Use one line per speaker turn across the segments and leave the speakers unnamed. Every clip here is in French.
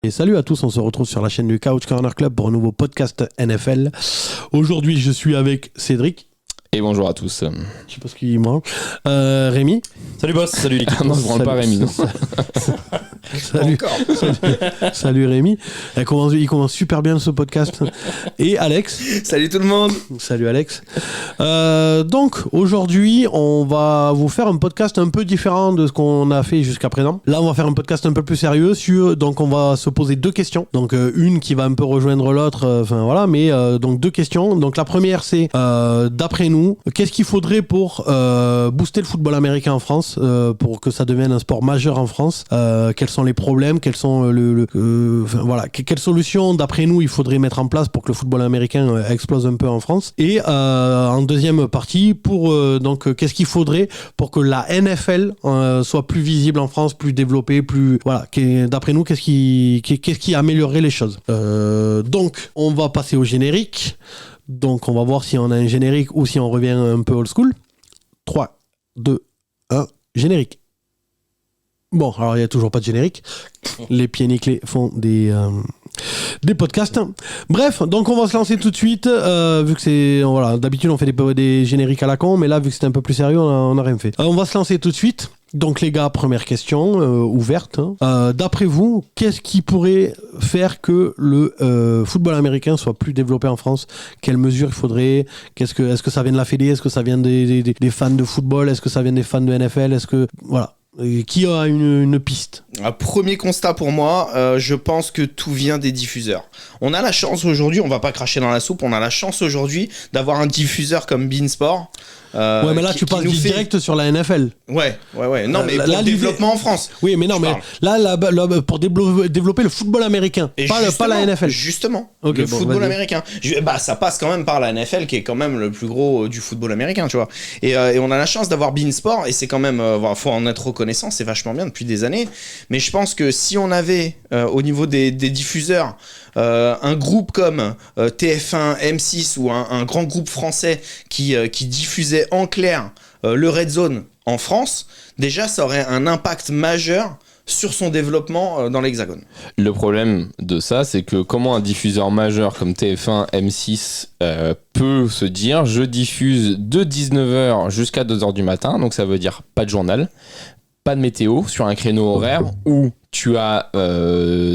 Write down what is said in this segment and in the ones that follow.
Et salut à tous, on se retrouve sur la chaîne du Couch Corner Club pour un nouveau podcast NFL. Aujourd'hui, je suis avec Cédric.
Et bonjour à tous.
Je sais pas ce qu'il mange. Rémi.
Salut boss, salut l'équipe.
Ah non, je branle pas Rémi.
Salut Rémi. Il commence super bien ce podcast. Et Alex.
Salut tout le monde.
Salut Alex. Donc aujourd'hui, on va vous faire un podcast un peu différent de ce qu'on a fait jusqu'à présent. Là, on va faire un podcast un peu plus sérieux donc on va se poser deux questions. Donc une qui va un peu rejoindre l'autre. Donc deux questions. Donc la première, c'est d'après nous, qu'est-ce qu'il faudrait pour booster le football américain en France, pour que ça devienne un sport majeur en France. Quels sont les problèmes, quelles sont quelles solutions d'après nous il faudrait mettre en place pour que le football américain explose un peu en France. Et en deuxième partie, qu'est-ce qu'il faudrait pour que la NFL soit plus visible en France, plus développée, d'après nous, qu'est-ce qui améliorerait les choses. Donc on va passer au générique. Donc on va voir si on a un générique ou si on revient un peu old school. 3, 2, 1, générique. Bon, alors il n'y a toujours pas de générique. Les pieds nickelés font des podcasts. Bref, donc on va se lancer tout de suite. Vu que c'est... Voilà, d'habitude on fait des génériques à la con, mais là vu que c'était un peu plus sérieux, on n'a rien fait. On va se lancer tout de suite. Donc les gars, première question ouverte. D'après vous, qu'est-ce qui pourrait faire que le football américain soit plus développé en France ? Quelles mesures il faudrait ? Est-ce que ça vient de la Fédé ? Est-ce que ça vient des fans de football ? Est-ce que ça vient des fans de NFL ? Voilà. Qui a une piste ?
Un premier constat pour moi, je pense que tout vient des diffuseurs. On a la chance aujourd'hui, on va pas cracher dans la soupe, on a la chance aujourd'hui d'avoir un diffuseur comme beanSport.
Ouais, mais là tu passes direct sur la NFL.
Ouais. Non, mais pour le développement en France.
Oui, mais non, mais là, pour développer le football américain, pas la NFL.
Justement,
okay,
football américain. Ça passe quand même par la NFL qui est quand même le plus gros du football américain, tu vois. Et on a la chance d'avoir beanSport et c'est quand même, faut en être reconnaissant, c'est vachement bien depuis des années. Mais je pense que si on avait au niveau des diffuseurs un groupe comme TF1, M6 ou un grand groupe français qui diffusait en clair le Red Zone en France, déjà ça aurait un impact majeur sur son développement dans l'Hexagone.
Le problème de ça, c'est que comment un diffuseur majeur comme TF1, M6 peut se dire je diffuse de 19h jusqu'à 2h du matin, donc ça veut dire pas de journal, pas de météo sur un créneau horaire où tu as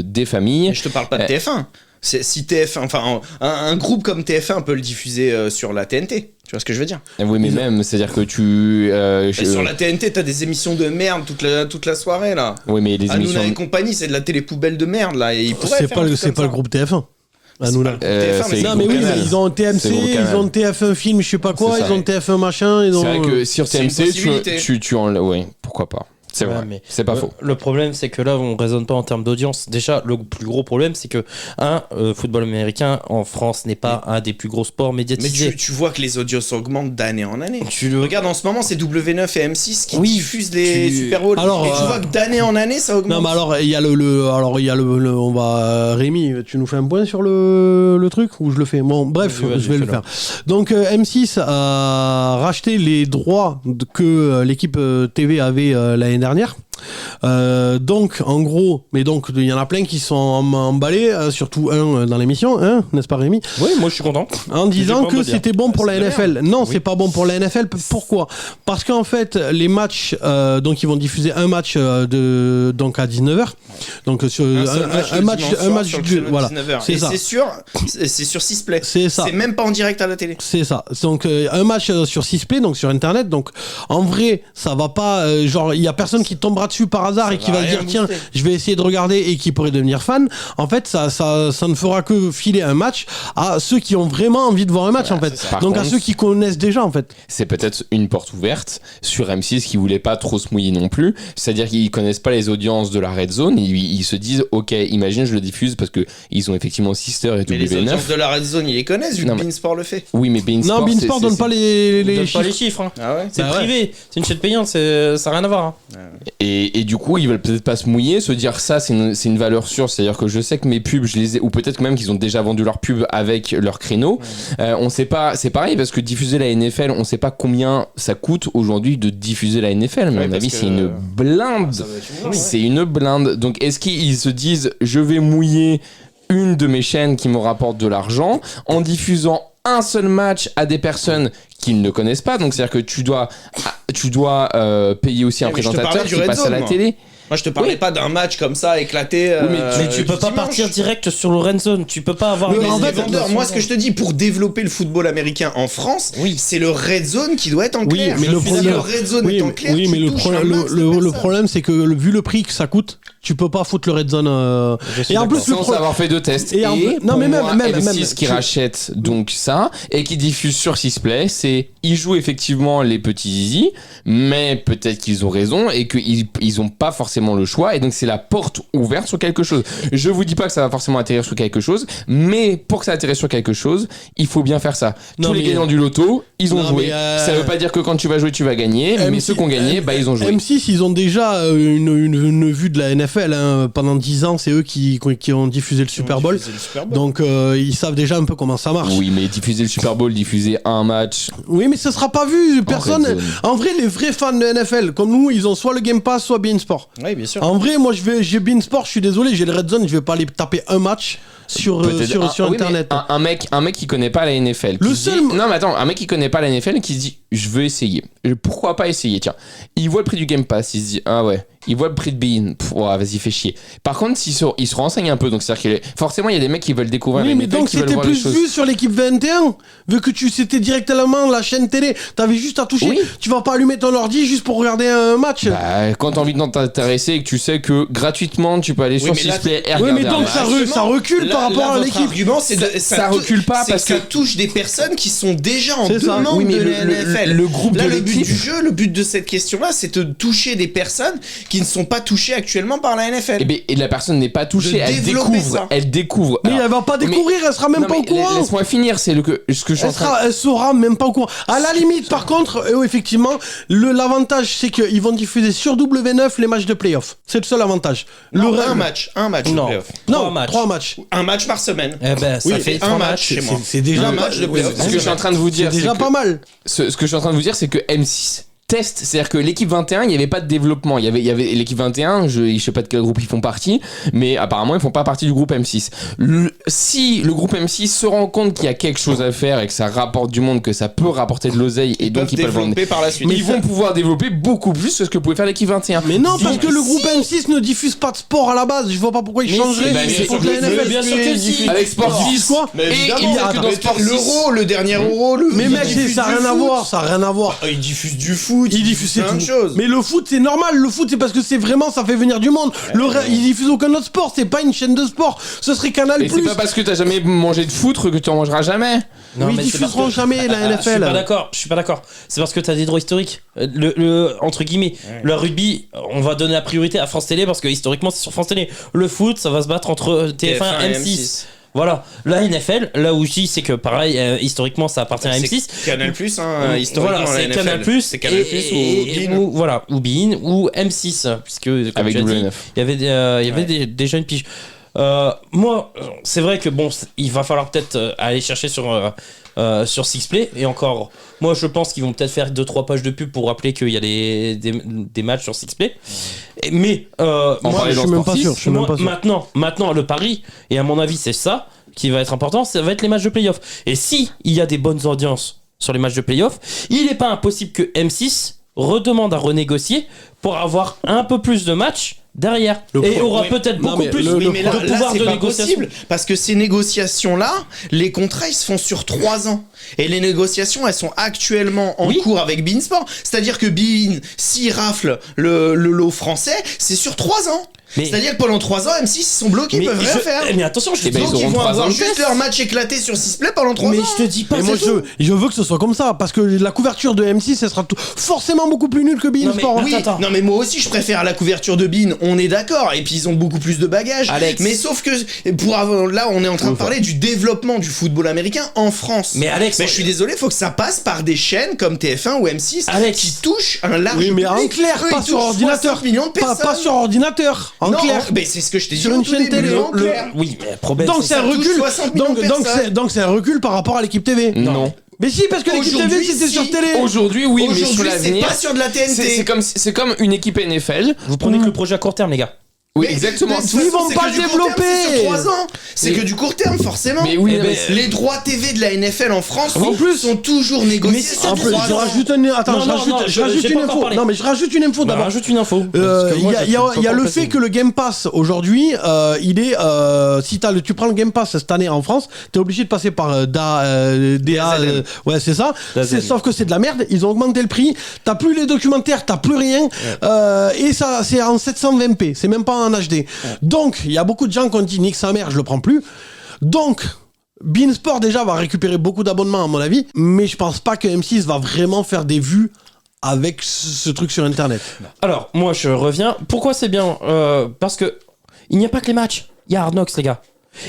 des familles.
Mais je te parle pas de TF1. Si TF1, enfin un groupe comme TF1 peut le diffuser sur la TNT. Tu vois ce que je veux dire ?
Oui, mais même, c'est-à-dire que tu...
sur la TNT, t'as des émissions de merde toute la soirée, là.
Oui, mais les émissions...
Hanouna et compagnie, c'est de la télé poubelle de merde, là. Et
c'est pas le groupe TF1. Hanouna.
Non,
mais oui, mais ils ont TMC, ils ont TF1 film, je sais pas quoi, ils ont TF1 machin.
C'est vrai que sur TMC, tu en... Oui, pourquoi pas. C'est vrai, mais c'est pas faux.
Le problème, c'est que là, on raisonne pas en termes d'audience. Déjà, le plus gros problème, c'est que football américain en France n'est pas un des plus gros sports médiatisés.
Mais tu vois que les audiences augmentent d'année en année. Regarde, en ce moment, c'est W9 et M6 qui diffusent les Super Bowls. Et tu vois que d'année en année, ça augmente.
Non, mais alors, il y a on va... Rémi, tu nous fais un point sur le truc ou je le fais ? Bon, bref, je vais le faire. Donc, M6 a racheté les droits que l'équipe TV avait l'année dernière. Donc en gros, mais donc il y en a plein qui sont emballés, surtout un dans l'émission, n'est-ce pas Rémi ?
Oui, moi je suis content.
En disant que c'était bon pour la NFL. Non, oui. C'est pas bon pour la NFL. Pourquoi ? Parce qu'en fait, les matchs, donc ils vont diffuser un match donc à 19h. Donc sur un match voilà.
19h.
C'est ça.
C'est sur 6play.
C'est ça.
C'est même pas en direct à la télé.
C'est ça. Donc un match sur 6play, donc sur internet. Donc en vrai, ça va pas genre il y a personne qui tombera dessus par hasard et qui va dire tiens, je vais essayer de regarder et qui pourrait devenir fan. En fait, ça ne fera que filer un match à ceux qui ont vraiment envie de voir un match, en fait. Donc à ceux qui connaissent déjà, en fait.
C'est peut-être une porte ouverte sur M6 qui voulait pas trop se mouiller non plus. C'est-à-dire qu'ils connaissent pas les audiences de la Red Zone. Ils se disent ok, imagine je le diffuse parce que ils ont effectivement Sister et W9.
Mais les audiences de la Red Zone, ils les connaissent vu que beanSport le fait.
Oui, mais beanSport.
Non, beanSport donne pas les
chiffres. Hein.
Ah ouais.
C'est privé. C'est une chaîne payante. Ça n'a rien à voir. Hein.
Et Et du coup, ils veulent peut-être pas se mouiller, se dire ça, c'est une valeur sûre. C'est-à-dire que je sais que mes pubs, je les ai, ou peut-être même qu'ils ont déjà vendu leurs pubs avec leur créneau. On sait pas, c'est pareil parce que diffuser la NFL, on sait pas combien ça coûte aujourd'hui de diffuser la NFL. Mais à mon avis, c'est une blinde. C'est une blinde. Donc, est-ce qu'ils se disent, je vais mouiller une de mes chaînes qui me rapporte de l'argent en diffusant un seul match à des personnes qu'ils ne connaissent pas, donc c'est-à-dire que tu dois payer aussi un présentateur qui passe à la télé.
Moi, je te parlais pas d'un match comme ça éclaté.
Mais tu peux pas partir direct sur le red zone. Tu peux pas avoir.
En fait, moi, ce que je te dis, pour développer le football américain en France, c'est le red zone qui doit être en clair.
Mais le
red zone est en clair.
Oui, mais le problème, c'est que vu le prix que ça coûte, tu peux pas foutre le red zone.
Et en plus, sans avoir fait de tests. Et non, mais même M6 qui rachète donc ça et qui diffuse sur 6play, c'est ils jouent effectivement les petits zizi, mais peut-être qu'ils ont raison et qu'ils ont pas forcément le choix, et donc c'est la porte ouverte sur quelque chose. Je vous dis pas que ça va forcément atterrir sur quelque chose, mais pour que ça atterrisse sur quelque chose, il faut bien faire ça. Tous les gagnants du loto, ils ont joué. Ça veut pas dire que quand tu vas jouer, tu vas gagner, mais ceux qui ont gagné, ils ont joué.
M6, ils ont déjà une vue de la NFL. Pendant 10 ans, c'est eux qui ont diffusé le Super Bowl. Donc ils savent déjà un peu comment ça marche.
Oui, mais diffuser le Super Bowl, diffuser un match.
Oui, mais ce sera pas vu. Personne. En vrai, les vrais fans de NFL, comme nous, ils ont soit le Game Pass, soit beIN Sport.
Oui, bien sûr.
En vrai, moi, j'ai beIN Sport, je suis désolé, j'ai le Red Zone, je vais pas aller taper un match sur internet.
Un mec qui connaît pas la NFL. Non, mais attends, un mec qui connaît pas la NFL qui se dit, je veux essayer. Pourquoi pas essayer? Tiens, il voit le prix du Game Pass, il se dit, ah ouais. Il voit le prix de beIN, vas-y, fais chier. Par contre, il se renseigne un peu, donc c'est-à-dire que forcément, il y a des mecs qui veulent découvrir.
Oui, mais donc c'était plus vu sur l'équipe 21, vu que c'était directement la chaîne télé. T'avais juste à toucher. Oui. Tu vas pas allumer ton ordi juste pour regarder un match.
Quand t'as envie de t'intéresser et que tu sais que gratuitement, tu peux aller sur 6play et regarder.
Oui, mais donc ça recule par rapport à l'équipe.
L'argument,
ça recule pas parce que
ça touche des personnes qui sont déjà en demande de la NFL.
Le groupe de
l'équipe. Le but du jeu, le but de cette question-là, c'est de toucher des personnes qui ne sont pas touchées actuellement par la NFL.
Et la personne n'est pas touchée, elle découvre.
Mais elle va pas découvrir, elle sera même pas au courant.
Laisse-moi finir, c'est ce que je suis en train.
Elle sera même pas au courant. À la limite, par contre, effectivement, l'avantage, c'est qu'ils vont diffuser sur W9 les matchs de playoff. C'est le seul avantage.
Un match de playoff.
Non, 3 matchs.
Un match par semaine.
Ça fait
un match chez moi.
C'est déjà
un match de playoff.
Ce que je suis en train de vous dire,
c'est déjà pas mal.
Ce que je suis en train de vous dire, c'est que M6 test, c'est-à-dire que l'équipe 21, il n'y avait pas de développement. Il y avait l'équipe 21, je sais pas de quel groupe ils font partie, mais apparemment ils font pas partie du groupe M6. Si le groupe M6 se rend compte qu'il y a quelque chose à faire et que ça rapporte du monde, que ça peut rapporter de l'oseille, et donc ils peuvent
développer par la suite.
Mais ils vont pouvoir développer beaucoup plus que ce que pouvait faire l'équipe 21.
Mais non, parce que le groupe M6 ne diffuse pas de sport à la base. Je vois pas pourquoi ils changeraient.
Bien sûr que si.
Avec Sport 10 quoi.
Et il y a que dans Sport 6. L'Euro, le dernier Euro,
mais mec, ça a rien à voir, ça a rien à voir.
Ils diffusent du foot,
ils diffusent plein de choses. Mais le foot, c'est normal. Le foot, c'est parce que c'est vraiment, ça fait venir du monde. Ils diffusent aucun autre sport. C'est pas une chaîne de sport. Ce serait Canal+.
Et c'est pas parce que t'as jamais mangé de foot que tu en mangeras jamais.
Non, ils diffuseront jamais la NFL.
Je suis pas d'accord. C'est parce que t'as des droits historiques. Entre guillemets, le rugby, on va donner la priorité à France Télé parce que historiquement, c'est sur France Télé. Le foot, ça va se battre entre TF1 et M6. Voilà, la NFL, là où je dis, c'est que pareil, historiquement, ça appartient à M6.
Canal+, historiquement,
voilà, c'est Canal+,
c'est Canal+,
ou beIN, ou M6, puisque, comme
avec
tu as dit,
W9.
il y avait déjà une pige. Moi, c'est vrai que bon, il va falloir peut-être aller chercher sur 6play, et encore, moi je pense qu'ils vont peut-être faire 2-3 pages de pub pour rappeler qu'il y a des matchs sur 6play. Mais moi
je suis même pas sûr.
Maintenant le pari, et à mon avis c'est ça qui va être important, ça va être les matchs de playoff. Et si il y a des bonnes audiences sur les matchs de playoff, il n'est pas impossible que M6 redemande à renégocier pour avoir un peu plus de matchs derrière, et aura peut-être beaucoup plus de pouvoir de négociation.
Parce que ces négociations-là, les contrats ils se font sur 3 ans. Et les négociations, elles sont actuellement en cours avec beIN Sport. C'est-à-dire que beIN, s'il rafle le lot français, c'est sur 3 ans. C'est-à-dire que pendant 3 ans, M6 ils sont bloqués, ils peuvent rien faire.
Mais attention, je te dis,
donc ils vont avoir juste leur match éclaté sur 6play pendant 3 ans.
Mais je te dis pas.
Mais moi je veux que ce soit comme ça, parce que la couverture de M6 elle sera forcément beaucoup plus nulle que beIN Sport.
Non mais moi aussi je préfère la couverture de beIN, on est d'accord, et puis ils ont beaucoup plus de bagages. Mais sauf que là on est en train de parler du développement du football américain en France.
Mais Alex, Alex,
Mais je suis désolé, faut que ça passe par des chaînes comme TF1 ou M6
Alex.
qui touchent un large
Oui, mais
public.
en clair,
Eux,
pas
ils
sur
touchent
ordinateur.
60 millions de personnes.
Pas sur ordinateur. En
Non,
clair.
mais c'est ce que je t'ai dit
Sur
au
une
tout
chaîne
début,
télé,
en clair.
Oui, mais le problème,
Donc
c'est
c'est un
ça touche
recul.
60 millions de personnes.
Donc c'est un recul par rapport à l'équipe TV.
Non.
Mais si, parce que l'équipe TV
Aujourd'hui,
c'était
si.
sur télé.
Aujourd'hui, oui, mais sur
Aujourd'hui, c'est
l'avenir.
pas sur de la TNT.
C'est comme une équipe NFL.
vous prenez que le projet à court terme, les gars.
Oui,
Mais-
exactement.
mais de toute
Ils
façon,
vont
c'est
pas
que du
le
court terme, c'est
développer.
sur 3 ans. C'est
Mais-
que du court terme, forcément.
Mais oui,
Eh
non,
ben,
mais
Les droits TV de la NFL en France
En plus,
sont toujours négociés
mais
sur
En plus,
3
je
ans.
rajoute un. Attends,
Non, non,
je rajoute
j'ai
une
pas encore
info.
parlé.
Non, mais je rajoute une info
Bah,
d'abord.
rajoute une info.
Il y a le
fait
fait que le Game Pass aujourd'hui, il est si tu prends le Game Pass cette année en France, t'es obligé de passer par DA, ouais c'est ça. Sauf que c'est de la merde. Ils ont augmenté le prix. T'as plus les documentaires, t'as plus rien. Et ça c'est en 720p. C'est même pas en HD. Donc il y a beaucoup de gens qui ont dit nique sa mère, je le prends plus. Donc Beansport déjà va récupérer beaucoup d'abonnements à mon avis, mais je pense pas que M6 va vraiment faire des vues avec ce truc sur internet.
Alors, moi, je reviens. Pourquoi c'est bien Parce que il n'y a pas que les matchs. Il y a Hard Knocks, les gars.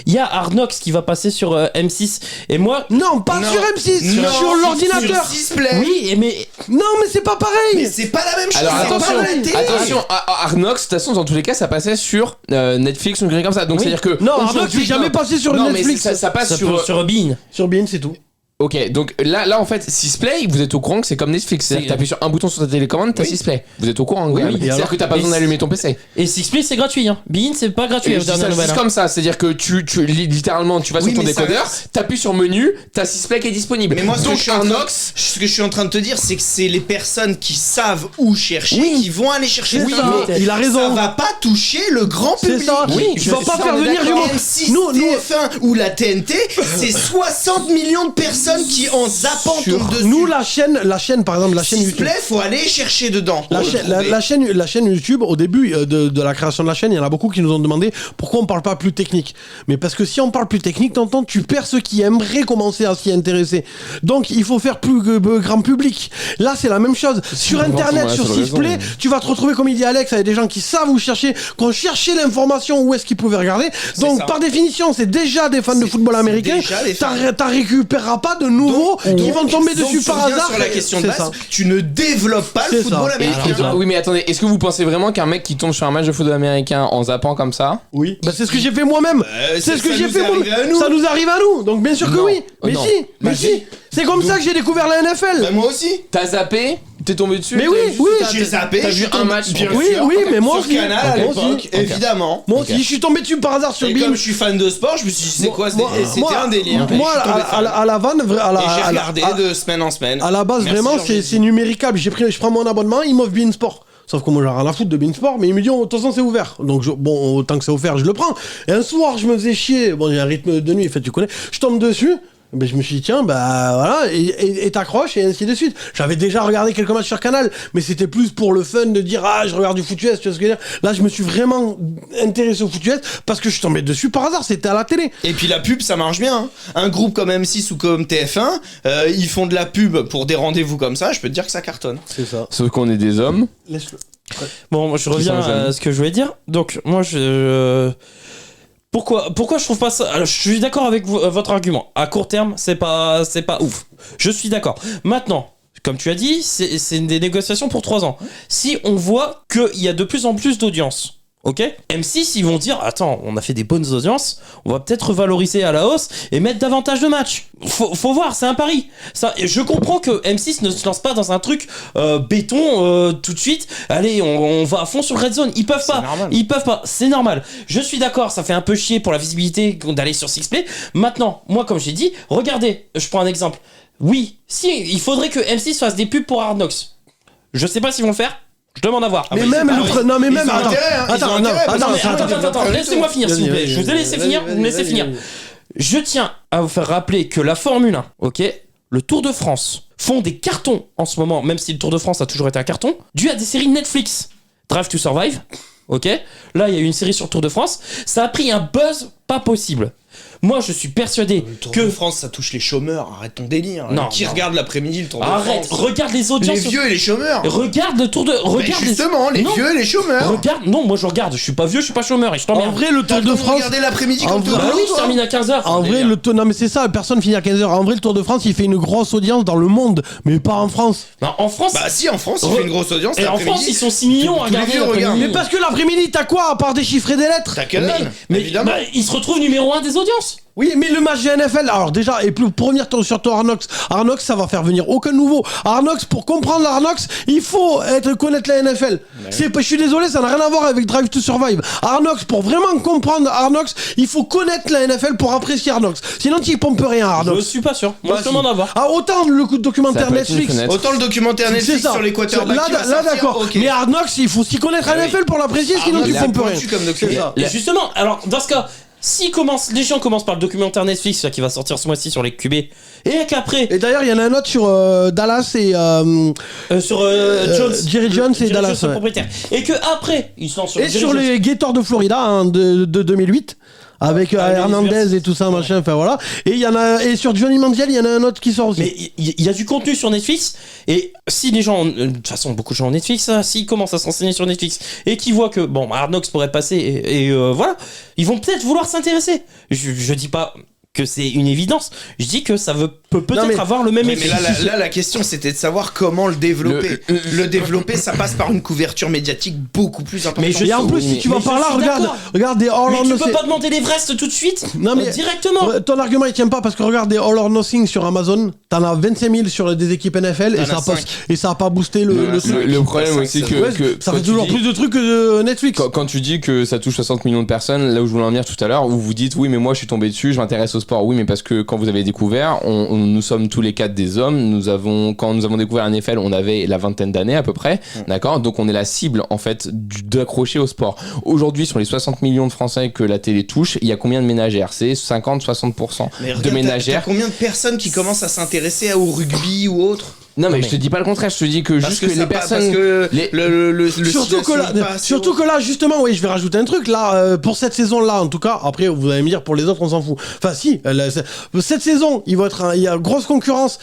Il y a Hard Knocks qui va passer sur M6. Et moi.
Non, pas
Non.
sur M6,
Non,
sur l'ordinateur.
Sur Sisplay.
Oui, mais.
Non, mais c'est pas pareil.
Mais c'est pas la même chose.
alors
c'est
attention,
pas la télé.
attention, Arnox, de toute façon, dans tous les cas, ça passait sur Netflix ou quelque chose comme ça. Donc
Oui.
c'est-à-dire que.
Non, Arnox,
aujourd'hui,
c'est jamais passé sur
non,
Netflix.
mais ça passe
Ça
sur.
peut sur Bean.
Sur Bean, c'est tout.
Ok, donc là en fait, Sisplay, vous êtes au courant que c'est comme Netflix. C'est-à-dire que t'appuies sur un bouton sur ta télécommande, t'as
Oui.
Sisplay. Vous êtes au courant,
Oui,
gars.
oui. Et
C'est-à-dire
alors
que t'as pas besoin d'allumer ton PC.
Et Sixplay, c'est gratuit. Hein. Bean, c'est pas gratuit
Et
aux
je dis ça
dernières nouvelles.
juste
hein.
comme ça, c'est-à-dire que tu littéralement tu vas
Oui,
sur ton
mais ça
décodeur,
reste-
t'appuies sur menu, t'as Sisplay qui est disponible.
Mais moi, ce que
donc
je suis en train-
Arnox,
Ce que je suis en train de te dire, c'est que c'est les personnes qui savent où chercher qui vont aller chercher
C'est
ça.
ça,
Mais
il a raison.
Ça va pas toucher le grand
C'est
public.
ça.
Oui,
Tu vas
je
pas
suis
faire
on est
venir du
d'accord.
monde.
M6,
Nous,
TF1 ou la TNT, c'est 60 millions de personnes qui en zappant tombent dessus.
nous la chaîne par exemple, la chaîne YouTube.
Sisplay, faut aller chercher dedans.
La,
pour le
chaîne- la-
trouver.
la chaîne YouTube, au début de la création de la chaîne, il y en a beaucoup qui nous ont demandé pourquoi on parle pas plus technique. Mais parce que si on parle plus technique, t'entends, tu perds ceux qui aimeraient commencer à s'y intéresser. Donc il faut faire plus grand public. Là, c'est la même chose. Sur Internet,
ouais,
sur
c'est raison.
Sisplay, tu vas te retrouver, comme il dit Alex, avec des gens qui savent où chercher, qui ont cherché l'information où est-ce qu'ils pouvaient regarder. Donc
ça.
par définition, c'est déjà des fans de football
c'est
américain.
déjà des fans.
T'en récupéreras pas de nouveaux qui vont tomber
Donc,
dessus
tu
par
reviens
hasard.
sur la question de
C'est
base,
ça.
tu ne développes pas le
C'est
football
ça.
américain.
oui, mais attendez, est-ce que vous pensez vraiment qu'un mec qui tombe sur un match de football américain en zappant comme ça?
Oui. Bah, c'est ce que j'ai fait moi-même. C'est ce que
ça
j'ai
nous
fait
est
moi-même.
arrivé à nous.
Ça nous arrive à nous. Donc bien sûr que
Non.
oui. Mais
Non.
si, mais
Bah,
si. C'est comme ça que j'ai découvert la NFL.
Bah, moi aussi.
T'as zappé? T'es tombé dessus?
Mais
t'as
oui,
juste-
oui.
t'as-
J'ai zappé.
T'as
je
vu
suis
un
tombé-
match?
bien
Oui,
sûr.
oui, mais moi
Sur
aussi.
Canal à
Moi
l'époque,
aussi.
évidemment.
Moi aussi, je suis tombé dessus par hasard sur
Et
Bean.
comme je suis fan de sport, je me suis dit, c'est quoi?
Moi,
C'était un délire.
Moi,
Et je suis tombé fan.
à la vanne,
Et j'ai regardé de semaine en semaine.
à la base,
Merci,
vraiment,
Georges.
c'est numéricable. Je prends mon abonnement, il m'offre Bean Sport. Sauf que moi, j'ai rien à foutre de Bean Sport, mais il me dit, oh, de toute façon, c'est ouvert. Donc, bon, autant que c'est offert, je le prends. Et un soir, je me faisais chier. Bon, j'ai un rythme de nuit, en fait, tu connais. Je tombe dessus. Ben, je me suis dit, tiens, bah voilà, et t'accroches, et ainsi de suite. J'avais déjà regardé quelques matchs sur Canal, mais c'était plus pour le fun de dire, ah, je regarde du foot US, tu vois ce que je veux dire. Là, je me suis vraiment intéressé au foot US parce que je suis tombé dessus par hasard, c'était à la télé.
Et puis la pub, ça marche bien. Hein. Un groupe comme M6 ou comme TF1, ils font de la pub pour des rendez-vous comme ça, je peux te dire que ça cartonne.
C'est ça.
Sauf qu'on est des hommes.
Laisse-le.
Bon, moi, je reviens
sont jeunes.
à ce que je voulais dire. Donc, moi, Pourquoi je trouve pas ça? Alors, je suis d'accord avec votre argument. À court terme, c'est pas ouf. Je suis d'accord. Maintenant, comme tu as dit, c'est des négociations pour 3 ans. Si on voit qu'il y a de plus en plus d'audience, ok, M6, ils vont dire, attends, on a fait des bonnes audiences, on va peut-être revaloriser à la hausse et mettre davantage de matchs. Faut voir, c'est un pari. Ça, je comprends que M6 ne se lance pas dans un truc béton tout de suite. Allez, on va à fond sur le Red Zone. Ils peuvent pas.
normal.
Ils peuvent pas. C'est normal. Je suis d'accord, ça fait un peu chier pour la visibilité d'aller sur Sixplay. Maintenant, moi, comme j'ai dit, regardez, je prends un exemple. Oui, si, il faudrait que M6 fasse des pubs pour Hard Knocks. Je sais pas s'ils vont le faire. Je demande à voir.
Mais même, non, mais
Ils
même,
ont
attends,
intérêt, hein, ils
attends,
ont
non,
intérêt, parce
attends,
que-
Attends, laissez-moi finir, s'il vous plaît.
Vas-y,
Je vous ai laissé finir, vous me laissez
vas-y,
finir.
vas-y.
Je tiens à vous faire rappeler que la Formule 1, ok, le Tour de France, font des cartons en ce moment, même si le Tour de France a toujours été un carton, dû à des séries Netflix. Drive to Survive, ok. Là, il y a eu une série sur le Tour de France. Ça a pris un buzz pas possible. Moi, je suis persuadé
Le Tour
que
de France, ça touche les chômeurs. Arrête ton délire.
Non,
Qui
non.
regarde l'après-midi le Tour de
arrête,
France
regarde les audiences.
Les vieux et les chômeurs.
Regarde le tour de.
Mais
Regarde
justement, les
Non.
vieux et les chômeurs.
Regarde, non, moi je regarde. Je suis pas vieux, je suis pas chômeur et je
En
t'emmerde.
vrai, le Tour de France.
Regardez l'après-midi
En
comme
vrai-
Bah oui, je termine à 15h.
En vrai,
délire.
le tour, non mais c'est ça, personne finit à 15h. En vrai, le Tour de France, il fait une grosse audience dans le monde, mais pas en France.
En France.
Bah si, en France, il fait une grosse audience.
Et en
l'après-midi.
France, ils sont 6 millions à
Tous les
regarder.
vieux
l'après-midi.
regardent.
Mais parce que l'après-midi, t'as quoi à part des chiffres et des lettres?
T'as que dalle,
Mais
évidemment.
bah, ils se retrouvent numéro 1 des audiences.
Oui, mais le match de NFL, alors déjà, et pour revenir sur toi, Arnox, ça va faire venir aucun nouveau. Arnox, pour comprendre l'Arnox, il faut connaître la NFL. Je suis désolé, ça n'a rien à voir avec Drive to Survive. Arnox, pour vraiment comprendre Arnox, il faut connaître la NFL pour apprécier Arnox. Sinon, tu y pompes rien,
Je
Arnox.
suis pas sûr. Moi,
Bah,
je demande
si.
à voir.
Ah, autant le coup de documentaire
Ça peut être une
Netflix.
fenêtre.
Autant le documentaire
C'est
Netflix
ça.
sur les quarterbacks.
Là,
qui va
là,
sortir,
d'accord.
ok.
Mais Arnox, il faut s'y connaître
Ah
à
oui.
NFL pour l'apprécier, sinon
Arnox,
tu
c'est
pompes rien.
pointu comme
C'est
documentaire.
ça.
Et justement, alors dans ce cas, si les gens commencent par le documentaire Netflix là, qui va sortir ce mois-ci sur les QB, et qu'après
Et d'ailleurs, il y en a un autre sur Dallas et
sur Jones,
Jerry Jones et
Jerry
Dallas,
Jones, son
ouais.
propriétaire, et que après ils sont sur
et
Jerry
sur
Jones.
les Gators de Florida de 2008 avec
Ah,
Hernandez et tout ça machin, enfin voilà. Et il y en a et sur Johnny Manziel, il y en a un autre qui sort aussi.
Mais il y a du contenu sur Netflix, et si les gens, de toute façon beaucoup de gens ont Netflix, hein, s'ils commencent à s'enseigner sur Netflix et qu'ils voient que bon, Hard Knocks pourrait passer et voilà, ils vont peut-être vouloir s'intéresser. Je dis pas que c'est une évidence, je dis que ça peut peut-être
mais-
avoir le même
Mais
effet.
là, la question, c'était de savoir comment le développer. Le développer, ça passe par une couverture médiatique beaucoup plus importante.
Mais je-
Et en plus,
Oui,
si tu
mais
vas
je
par là,
suis
regarde,
d'accord.
regarde des All
Mais
or
tu
Nothing.
peux pas demander l'Everest tout de suite,
Non, mais-
directement.
Ton argument il tient pas parce que regarde des All or Nothing sur Amazon, t'en as 25 000 sur des équipes NFL et
T'en
ça,
as
a pas,
cinq.
et ça a pas boosté le truc.
Le problème
Ça,
aussi
ça-
que,
Ouais,
que
ça
quand
fait
tu
toujours
dis-
plus de trucs que Netflix.
Quand tu dis que ça touche 60 millions de personnes, là où je voulais en venir tout à l'heure, où vous dites oui mais moi je suis tombé dessus, je m'intéresse au sport, oui mais parce que quand vous avez découvert, nous sommes tous les quatre des hommes, quand nous avons découvert la NFL, on avait la vingtaine d'années à peu près, d'accord, donc on est la cible en fait d'accrocher au sport. Aujourd'hui sur les 60 millions de Français que la télé touche, il y a combien de ménagères? C'est 50-60%
Mais
de
regarde, t'as
ménagères.
combien de personnes qui commencent à s'intéresser au rugby ou autre?
Non mais
Non,
je te dis pas le contraire, je te dis que
Parce
juste
que
que les
ça
personnes...
parce que
les-
le
Surtout que, là,
citation passe,
surtout que là, justement, oui, je vais rajouter un truc. Là, pour cette saison-là, en tout cas, après, vous allez me dire, pour les autres, on s'en fout. Enfin, si, cette saison, il y a grosse concurrence,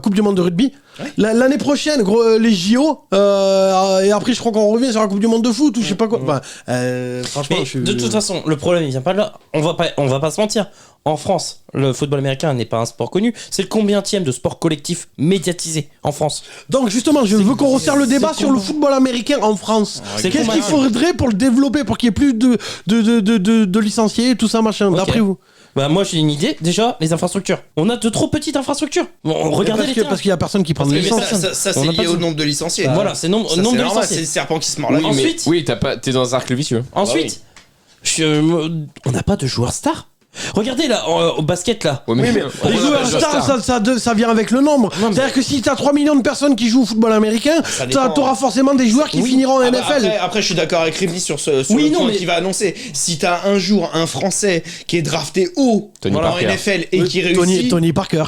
Coupe du Monde de rugby.
Ouais.
L'année prochaine, les JO, et après, je crois qu'on revient sur la Coupe du Monde de foot ou je sais pas quoi. Enfin, franchement,
Mais
je suis.
de toute façon, le problème il vient pas de là. On va pas se mentir. En France, le football américain n'est pas un sport connu. C'est le combientième de sport collectif médiatisé en France?
Donc, justement, je veux qu'on resserre le débat
c'est
sur le
comment
football américain en France.
C'est
Qu'est-ce
comment
qu'il faudrait pour le développer, pour qu'il y ait plus de licenciés, tout ça, machin,
Ok.
d'après vous?
Bah moi j'ai une idée. Déjà, les infrastructures. On a de trop petites infrastructures. Regardez les terrains.
Parce qu'il y a personne qui prend de
Mais
licence.
ça
On
c'est
n'a pas
lié au
de-
nombre de licenciés.
Voilà, c'est nombre
Ça,
de
c'est normal,
licenciés.
c'est le serpent qui se mord la
Oui,
queue.
mais-
Ensuite-
oui, t'es dans un cercle vicieux.
Ensuite, on n'a pas de joueurs stars. Regardez là, au basket là.
Ouais,
Oui, mais
on
les
appelle
joueurs
ça
stars, ça vient avec le nombre.
Non, mais-
C'est-à-dire que si t'as 3 millions de personnes qui jouent au football américain,
dépend.
t'auras forcément des joueurs qui
Oui.
finiront en
Ah bah,
NFL.
après, je suis d'accord avec Rémi sur
Oui,
le
non,
point
mais-
qu'il va annoncer. Si t'as un jour un Français qui est drafté haut
Tony
en
Parker.
NFL et qui réussit...
Tony Parker.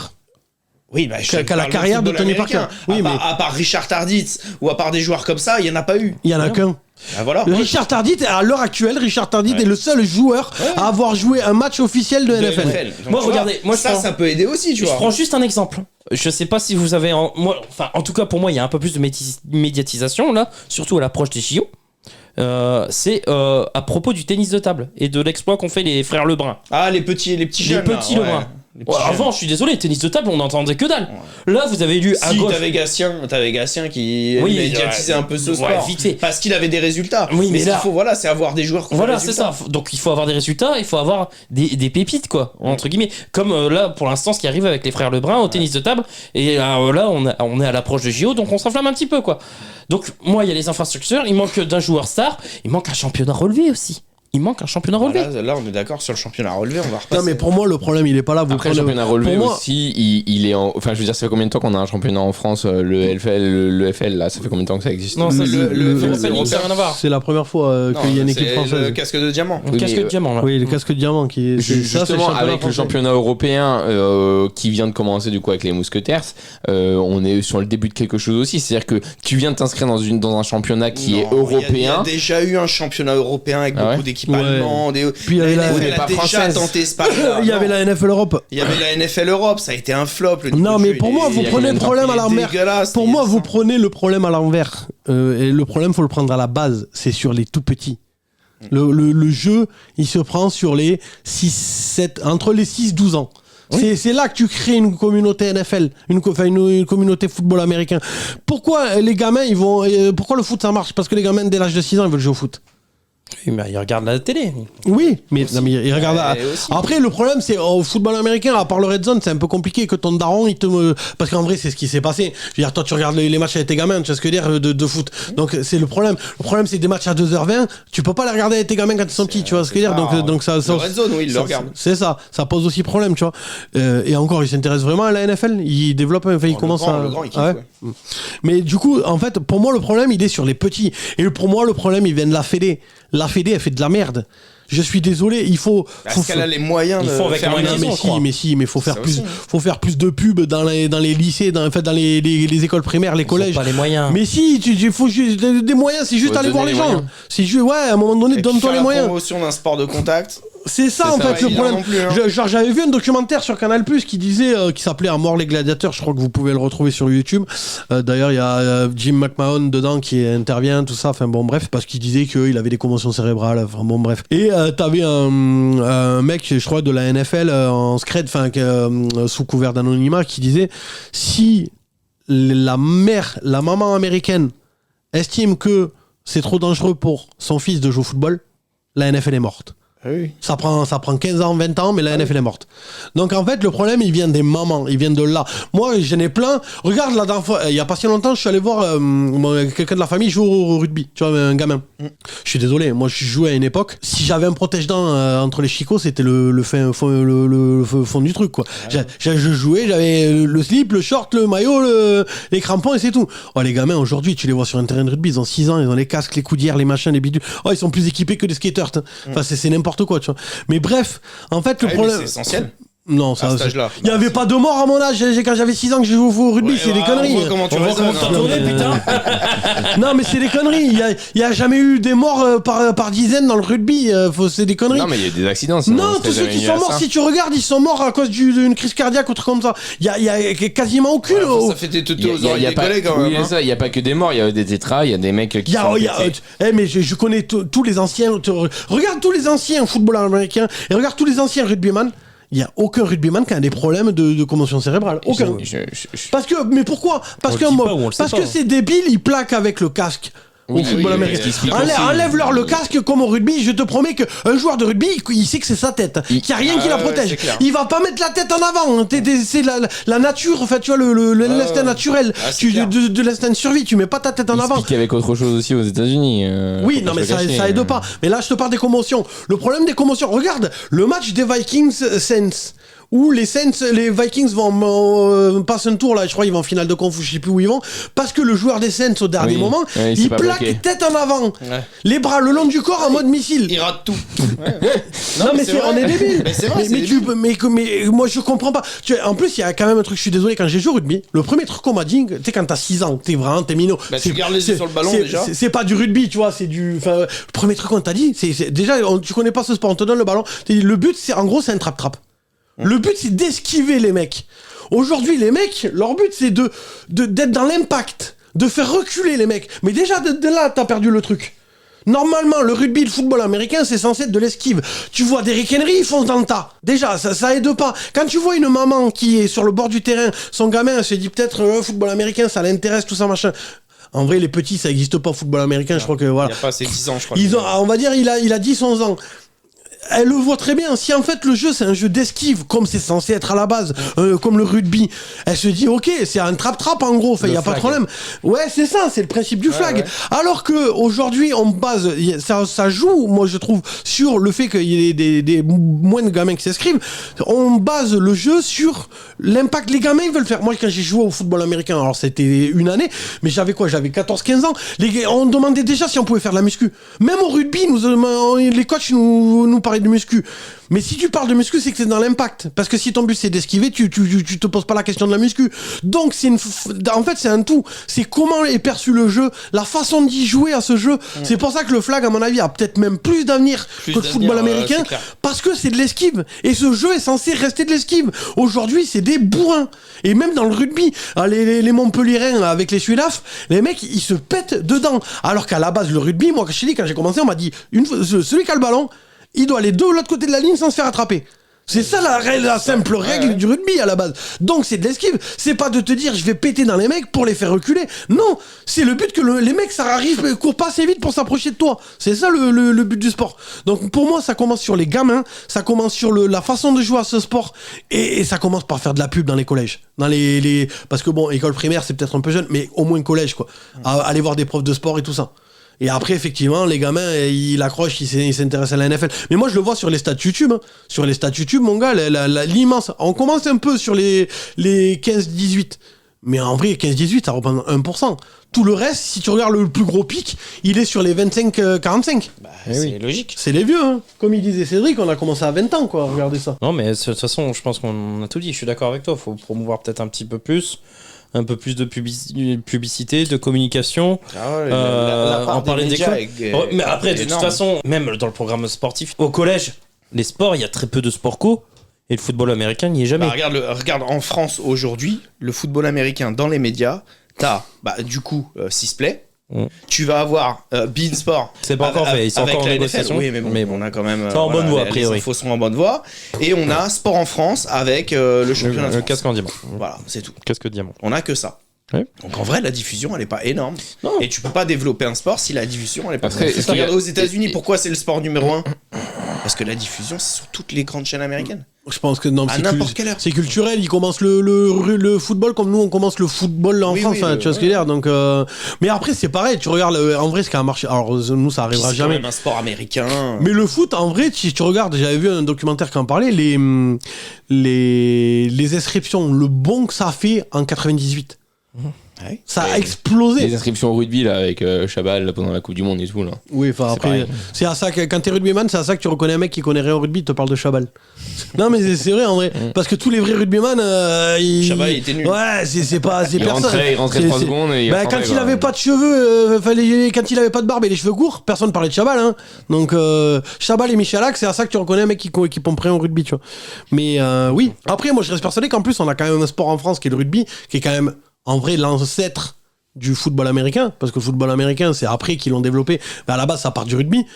Oui, bah, je
Qu'a
parle
la
du
carrière de
football
Tony
américain.
Parker. Oui,
à part Richard Tarditz ou à part des joueurs comme ça, il y en a pas eu.
Il y en a qu'un.
Ah, voilà.
Richard Tardit, à l'heure actuelle, Richard Tardit est le seul joueur à avoir joué un match officiel de
De
NFL.
NFL. Donc,
Moi,
tu vois,
regardez, moi, je prends-
ça peut aider aussi, tu
Je
vois.
prends juste un exemple. Je sais pas si vous avez, en tout cas pour moi, il y a un peu plus de médiatisation là, surtout à l'approche des JO. C'est à propos du tennis de table et de l'exploit qu'ont fait les frères Lebrun.
Ah, les petits
Les
jeunes.
petits
là,
Lebrun.
ouais. Les petits
Ouais,
jeunes.
avant, je suis désolé, tennis de table, on n'entendait que dalle. Là, vous avez lu à
Si,
gauche.
t'avais Gatien qui
Oui,
médiatisait un peu ce
ouais,
sport.
vite fait.
Parce qu'il avait des résultats.
Oui, mais
ce
là-
qu'il faut, voilà, c'est avoir des joueurs qui ont
Voilà,
des
c'est
résultats.
ça. Donc il faut avoir des résultats, il faut avoir des pépites, quoi, entre guillemets. Comme là, pour l'instant, ce qui arrive avec les frères Lebrun au tennis de table. Et là, on est à l'approche de JO, donc on s'enflamme un petit peu, quoi. Donc, moi, il y a les infrastructures, il manque d'un joueur star, il manque un championnat relevé aussi. Il manque un championnat relevé.
Là, on est d'accord sur le championnat relevé, on va repasser.
Non, mais pour moi, le problème, il est pas là. Vous
Après, le
prenez-
championnat relevé
pour moi-
aussi, il est en. Enfin, je veux dire, ça fait combien de temps qu'on a un championnat en France, le FL, là, ça fait combien de temps que ça existe?
Non, ça,
Le- le-
Européenne, ça n'a rien à voir.
C'est la première fois
Non,
qu'il y a une
c'est
équipe
le
française.
casque de diamant.
Un
Oui,
casque
mais,
de diamant, là.
Oui, le casque de diamant qui est. c'est- ça, c'est
Justement, avec le
français.
championnat européen qui vient de commencer du coup avec les Mousquetaires, on est sur le début de quelque chose aussi. C'est-à-dire que tu viens de t'inscrire dans un championnat qui est
Non,
européen.
Il y a déjà eu un championnat européen avec
Ah
beaucoup
ouais
d'équipes équipes
Ouais.
allemandes.
Puis il y avait la-
NFL
pas
a déjà
française.
tenté ce pari-là.
Il y avait
Non.
la NFL Europe.
Il y avait la NFL Europe, ça a été un flop. Le niveau
Non,
de
mais
jeu,
pour
il
moi,
est-
vous
il y a
prenez
combien
le
de
problème
il
à
est
l'envers.
dégueulasse,
Pour
il
moi,
est
vous
sans-
prenez le problème à l'envers. Et le problème, faut le prendre à la base. C'est sur les tout petits. Le jeu, il se prend sur les 6, 7, entre les 6-12 ans. C'est là que tu crées une communauté NFL, une communauté football américain. Pourquoi les gamins, pourquoi le foot ça marche? Parce que les gamins, dès l'âge de 6 ans, ils veulent jouer au foot.
Oui, mais il regarde la télé.
Oui, mais, non, mais ils regardent.
aussi.
Après, le problème, c'est au football américain, à part le red zone, c'est un peu compliqué que ton daron, parce qu'en vrai, c'est ce qui s'est passé. Je veux dire, toi, tu regardes les matchs avec tes gamins, tu vois ce que je veux dire, de foot. Donc, c'est le problème. Le problème, c'est des matchs à 2h20, tu peux pas les regarder avec tes gamins quand ils sont petits, tu vois ce que je veux dire. Donc ça,
Le red zone, oui, il le regarde.
c'est ça pose aussi problème, tu vois. Et encore, ils s'intéressent vraiment à la NFL. Ils développent, enfin, ils commencent à.
Le grand, il kiffe,
Ah ouais.
ouais.
Mais du coup, en fait, pour moi, le problème, il est sur les petits. Et pour moi, le problème, il vient de la Fédé. La Fédé, elle fait de la merde. Je suis désolé, il faut.
Parce qu'elle a les moyens
Ils
de
font avec
faire
moins
une
qu'ils
mais
ont, je crois.
mais faut faire
Ça
plus,
aussi.
faut faire plus de pubs dans les lycées, dans les écoles primaires, les
Ils ont
collèges.
pas les moyens.
Mais si, il faut juste des moyens, c'est juste
Faut
aller voir
donner
les
les
gens.
moyens.
C'est juste, ouais, à un moment donné,
Et puis
donne-toi
faire
les
la
moyens.
promotion d'un sport de contact.
C'est ça, en
C'est ça,
fait, le
évident
problème.
non plus, hein.
Genre, j'avais vu un documentaire sur Canal+, qui disait, qui s'appelait À mort les gladiateurs. Je crois que vous pouvez le retrouver sur YouTube. D'ailleurs, il y a Jim McMahon dedans qui intervient, tout ça. Enfin bon, bref, parce qu'il disait qu'il avait des commotions cérébrales. Enfin bon, bref. Et t'avais un mec, je crois, de la NFL en scred, enfin, sous couvert d'anonymat, qui disait si la maman américaine estime que c'est trop dangereux pour son fils de jouer au football, la NFL est morte.
Oui.
Ça prend 15 ans, 20 ans, mais la NFL est morte. Donc en fait, le problème, il vient des mamans, il vient de là. Moi, j'en ai plein. Regarde, la dernière fois, il y a pas si longtemps, je suis allé voir quelqu'un de la famille jouer au rugby, tu vois, un gamin. Je suis désolé, moi je jouais à une époque, si j'avais un protège-dents entre les chicots, c'était le fond du truc, quoi. Je jouais, j'avais le slip, le short, le maillot, les crampons et c'est tout. Oh, les gamins, aujourd'hui, tu les vois sur un terrain de rugby, ils ont 6 ans, ils ont les casques, les coudières, les machins, les bidules. Oh, ils sont plus équipés que des skaters. Enfin, c'est n'importe quoi, tu vois. Mais bref, en fait, le
Ah oui,
problème.
mais c'est essentiel.
Non, ça.
À cet âge-là.
Il n'y avait pas de mort à mon âge. Quand j'avais 6 ans que j'ai joué au rugby,
Ouais,
c'est des
bah,
conneries.
on voit comment tu
On voit
raisonnes,
comment t'as
hein.
tourné, putain.
Non, mais c'est des conneries. Il y a jamais eu des morts par dizaines dans le rugby. C'est des conneries.
Non, mais il y a eu des accidents. sinon on
Non,
serait
tous ceux
jamais
qui
venu
sont
à
morts,
ça.
si tu regardes, ils sont morts à cause d'une crise cardiaque ou truc comme ça. Il y a quasiment aucune.
Ouais, enfin, ça fait des tutos aux oreilles des
pas,
collègues quand
oui,
même. hein.
ça, il n'y a pas que des morts, il y a des tétras, il y a des mecs qui
Il y a,
sont
il y a-
pétés.
mais je connais tous les anciens. Regarde tous les anciens footballeurs américains et regarde tous les anciens rugbyman. Il n'y a aucun rugbyman qui a des problèmes de commotion cérébrale. Aucun. Parce que, mais pourquoi? Parce
On le dit pas ou on le sait
parce
pas.
que c'est débile, ils plaquent avec le casque. Au
Oui,
football
oui,
américain.
ce qui explique
Enlève-leur le casque comme au rugby. Je te promets qu'un joueur de rugby, il sait que c'est sa tête, qu'il n'y a rien qui la
ouais,
protège.
c'est clair.
Il va pas mettre la tête en avant. C'est la nature, en fait, tu vois, l'instinct naturel.
Ah, c'est clair.
De l'instinct de survie, tu mets pas ta tête en
Il
avant.
explique avec autre chose aussi aux États-Unis.
Oui,
faut
non,
pas
mais
se le cacher,
ça aide pas. Mais là, je te parle des commotions. Le problème des commotions, regarde le match des Vikings-Saints. Où les Vikings vont passer un tour là, je crois ils vont en finale de conf, je sais plus où ils vont, parce que le joueur des Saints au dernier
Oui.
moment,
Ouais, il s'est
il
pas
plaque
bloqué.
tête en avant,
Ouais.
les bras le long du corps en mode missile.
Il rate tout.
Non, mais
c'est
on
vrai.
est débile.
Mais c'est vrai, c'est
mais
débile.
mais moi je comprends pas. En plus il y a quand même un truc, je suis désolé, quand j'ai joué au rugby, le premier truc qu'on m'a dit, tu sais quand t'as 6 ans, t'es minot.
Bah, tu gardes les yeux sur le ballon, déjà.
C'est pas du rugby, tu vois, c'est du. Enfin, le premier truc qu'on t'a dit, déjà tu connais pas ce sport, on te donne le ballon. Le but c'est en gros c'est un trap-trap. Le but c'est d'esquiver les mecs. Aujourd'hui les mecs, leur but c'est d'être dans l'impact, de faire reculer les mecs. Mais déjà de là t'as perdu le truc. Normalement, le rugby, le football américain, c'est censé être de l'esquive. Tu vois Derrick Henry, il fonce dans le tas. Déjà, ça aide pas. Quand tu vois une maman qui est sur le bord du terrain, son gamin elle se dit peut-être le football américain, ça l'intéresse, tout ça, machin. En vrai, les petits, ça existe pas au football américain, je crois que
Il
voilà.
n'y a pas assez 10 ans, je crois.
On va dire, il a 10-11 ans. Elle le voit très bien. Si en fait le jeu c'est un jeu d'esquive, comme c'est censé être à la base, comme le rugby, elle se dit ok, c'est un trap-trap en gros, il y a pas de problème. Ouais, c'est ça, c'est le principe du flag.
ouais.
Alors que aujourd'hui on base, ça joue, moi je trouve, sur le fait qu'il y ait des moins de gamins qui s'inscrivent. On base le jeu sur l'impact. Les gamins ils veulent faire. Moi quand j'ai joué au football américain, alors c'était une année, mais j'avais 14-15 ans. On demandait déjà si on pouvait faire de la muscu. Même au rugby, les coachs nous parlaient parler de muscu. Mais si tu parles de muscu, c'est que c'est dans l'impact. Parce que si ton but c'est d'esquiver, tu te poses pas la question de la muscu. Donc en fait c'est un tout. C'est comment est perçu le jeu, la façon d'y jouer à ce jeu. C'est pour ça que le flag, à mon avis, a peut-être même plus d'avenir que le football américain. Parce que c'est de l'esquive. Et ce jeu est censé rester de l'esquive. Aujourd'hui, c'est des bourrins. Et même dans le rugby, les Montpellierins avec les Suédaf, les mecs, ils se pètent dedans. Alors qu'à la base, le rugby, moi, quand j'ai commencé, on m'a dit, celui qui a le ballon, il doit aller de l'autre côté de la ligne sans se faire attraper. C'est ça la simple règle du rugby à la base. Donc c'est de l'esquive. C'est pas de te dire je vais péter dans les mecs pour les faire reculer. Non, c'est le but que les mecs ça arrive, courent pas assez vite pour s'approcher de toi. C'est ça le but du sport. Donc pour moi ça commence sur les gamins, ça commence sur la façon de jouer à ce sport et ça commence par faire de la pub dans les collèges. Dans parce que bon, école primaire c'est peut-être un peu jeune, mais au moins collège quoi. Aller voir des profs de sport et tout ça. Et après, effectivement, les gamins, ils accrochent, ils s'intéressent à la NFL. Mais moi, je le vois sur les stats YouTube. Hein. Sur les stats YouTube, mon gars, l'immense... On commence un peu sur les 15-18. Mais en vrai, 15-18, ça représente 1%. Tout le reste, si tu regardes le plus gros pic, il est sur les 25-45.
C'est logique.
C'est les vieux, hein. Comme il disait Cédric, on a commencé à 20 ans, quoi. Regardez ça.
Non, mais de toute façon, je pense qu'on a tout dit. Je suis d'accord avec toi. Il faut promouvoir peut-être un petit peu plus. Un peu plus de publicité, de communication. En parler d'école. Mais après, de toute façon, même dans le programme sportif, au collège, les sports, il y a très peu de sports co. Et le football américain n'y est jamais.
Regarde, en France aujourd'hui, le football américain dans les médias, t'as du coup Sisplay. Tu vas avoir Beansport.
C'est pas encore fait, ils sont encore en négociation.
Oui, mais bon, on a quand même.
C'est en bonne voie, a priori.
Les infos sont en bonne voie. Et on a Sport en France avec le championnat de France.
Casque en diamant.
Voilà, c'est tout.
Casque diamant.
On a que ça.
Ouais.
Donc en vrai, la diffusion, elle est pas énorme.
Non.
Et tu peux pas développer un sport si la diffusion, elle est pas.
Regarde
aux États-Unis, pourquoi c'est le sport numéro 1 ? Parce que la diffusion, c'est sur toutes les grandes chaînes américaines.
Je pense que non,
à n'importe quelle heure.
C'est culturel. Ils commencent le football comme nous on commence le football en France. Tu vois ce que je veux dire. Donc, mais après c'est pareil. Tu regardes en vrai ce qui a marché. Alors nous ça arrivera
c'est
jamais.
C'est un sport américain.
Mais le foot en vrai, si tu regardes, j'avais vu un documentaire qui en parlait. Les inscriptions, le bond que ça a fait en 98.
Ouais.
Ça a explosé.
Les inscriptions au rugby là avec Chabal là, pendant la Coupe du Monde et tout là.
Oui, enfin après,
pareil.
c'est à ça que quand t'es rugbyman, c'est à ça que tu reconnais un mec qui connaît rien au rugby, il te parle de Chabal. Non mais c'est vrai en vrai, parce que tous les vrais rugbyman,
Chabal il était nul.
Ouais, c'est pas, c'est
Il
personne.
rentrait 3 secondes et
Quand il avait pas de cheveux, quand il avait pas de barbe et les cheveux courts, personne parlait de Chabal. Hein. Donc Chabal et Michalak, c'est à ça que tu reconnais un mec qui pompe rien au rugby, tu vois. Mais oui. Après, moi je reste persuadé qu'en plus on a quand même un sport en France qui est le rugby, qui est quand même en vrai l'ancêtre du football américain, parce que le football américain c'est après qu'ils l'ont développé, mais à la base ça part du rugby,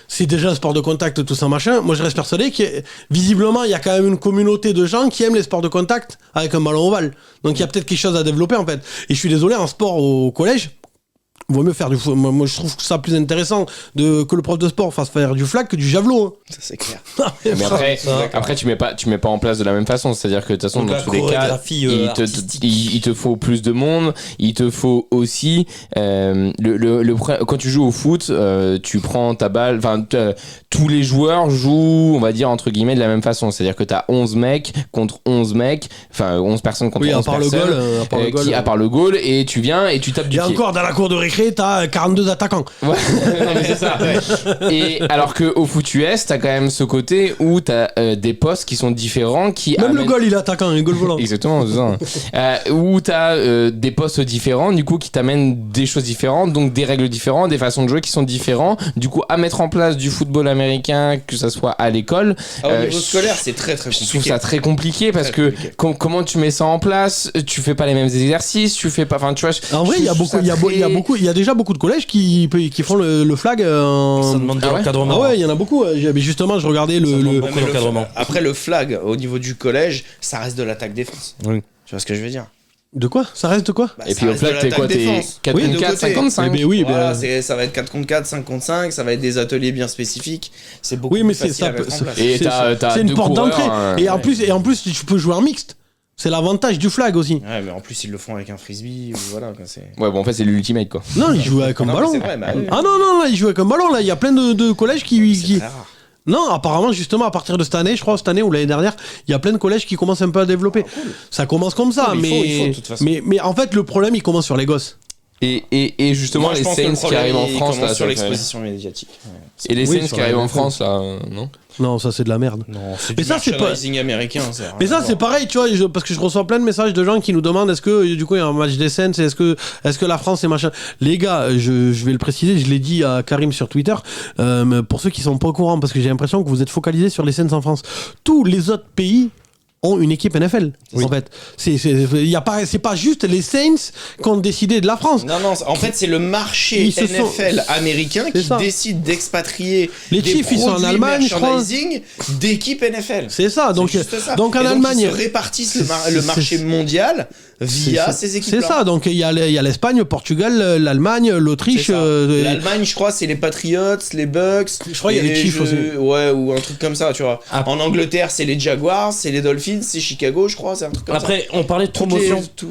c'est déjà un sport de contact, tout ça machin. Moi je reste persuadé que visiblement il y a quand même une communauté de gens qui aiment les sports de contact avec un ballon ovale, donc il y a peut-être quelque chose à développer en fait. Et je suis désolé, en sport au collège il vaut mieux faire du foot. Moi je trouve ça plus intéressant que le prof de sport fasse faire du flag que du javelot, hein.
Ça c'est clair.
Mais après tu mets pas en place de la même façon, c'est-à-dire que de toute façon
donc
dans tous les cas il te faut plus de monde, il te faut aussi quand tu joues au foot, tu prends ta balle, enfin tous les joueurs jouent, on va dire entre guillemets de la même façon, c'est-à-dire que t'as 11 mecs contre 11 mecs, enfin 11 personnes contre 11 personnes, à part le goal, et tu viens et tu tapes du pied.
Et encore dans la cour de récré t'as 42 attaquants.
Ouais. Non, mais c'est ça. Ouais. Et alors que au foot US, t'as quand même ce côté où t'as des postes qui sont différents,
même le goal il est attaquant, un goal volant.
Exactement, c'est ça. Où t'as des postes différents, du coup qui t'amènent des choses différentes, donc des règles différentes, des façons de jouer qui sont différentes. Du coup, à mettre en place du football américain, que ça soit à l'école.
Au niveau scolaire, c'est très très compliqué.
Je trouve ça très compliqué parce que comment tu mets ça en place, tu fais pas les mêmes exercices, tu fais pas, enfin tu vois.
En vrai, il y a déjà beaucoup de collèges qui font le flag.
Ça demande de l'encadrement.
Ah ouais, il y en a beaucoup. Justement, je regardais
l'encadrement.
Après, le flag au niveau du collège, ça reste de l'attaque-défense.
Oui.
Tu vois ce que je veux dire?
De quoi? Ça reste de quoi?
Et puis au flag, t'es quoi? T'es 4 contre 4, 5 contre 5.
Oui,
voilà, ça va être 4 contre 4, 5 contre 5, ça va être des ateliers bien spécifiques. C'est beaucoup plus facile à mettre en place.
Et
c'est une porte d'entrée. Et en plus, tu peux jouer en mixte. C'est l'avantage du flag aussi.
Ouais, mais en plus, ils le font avec un frisbee. Voilà,
ouais, bon, en fait, c'est l'ultimate quoi.
Non, ils jouent avec un ballon.
C'est vrai,
Ah non, là, ils jouent avec un ballon. Là, il y a plein de collèges qui.
C'est très rare.
Non, apparemment, justement, à partir de cette année, je crois, cette année ou l'année dernière, il y a plein de collèges qui commencent un peu à développer.
Ah, cool.
Ça commence comme ça,
cool, il faut, de toute façon.
mais en fait, le problème, il commence sur les gosses.
Et justement, les Saints qui arrivent en France là,
sur l'exposition médiatique.
Et les Saints qui arrivent en France là, non?
Non, ça c'est de la merde.
Non, c'est
Mais
du
ça, c'est pas-
merchandising américain. Ça,
Mais ça, c'est pareil, tu vois, parce que je reçois plein de messages de gens qui nous demandent est-ce que, du coup, il y a un match des Saints, est-ce que la France est machin. Les gars, je vais le préciser, je l'ai dit à Karim sur Twitter, mais pour ceux qui sont pas au courant, parce que j'ai l'impression que vous êtes focalisés sur les Saints en France. Tous les autres pays ont une équipe NFL, en fait. C'est pas juste les Saints qui ont décidé de la France.
Non, en fait, c'est le marché
Ils se sont-
NFL américain
C'est
qui
ça.
décide d'expatrier
Les
des
Chiefs, ils sont en
produits
Allemagne, je crois.
merchandising d'équipes NFL.
C'est ça, donc,
C'est juste ça.
donc en
Et
Allemagne.
ils se répartissent le marché mondial via ces équipes-là.
C'est ça, donc il y a l'Espagne, le Portugal, l'Allemagne, l'Autriche.
C'est ça. L'Allemagne, je crois, c'est les Patriots, les Bucks.
Je crois qu'il y a les Chiefs aussi.
Ouais, ou un truc comme ça, tu vois.
Ah.
En Angleterre, c'est les Jaguars, c'est les Dolphins, c'est Chicago, je crois, c'est un truc comme ça.
Après, on parlait de
Toutes
promotion.
les- tout-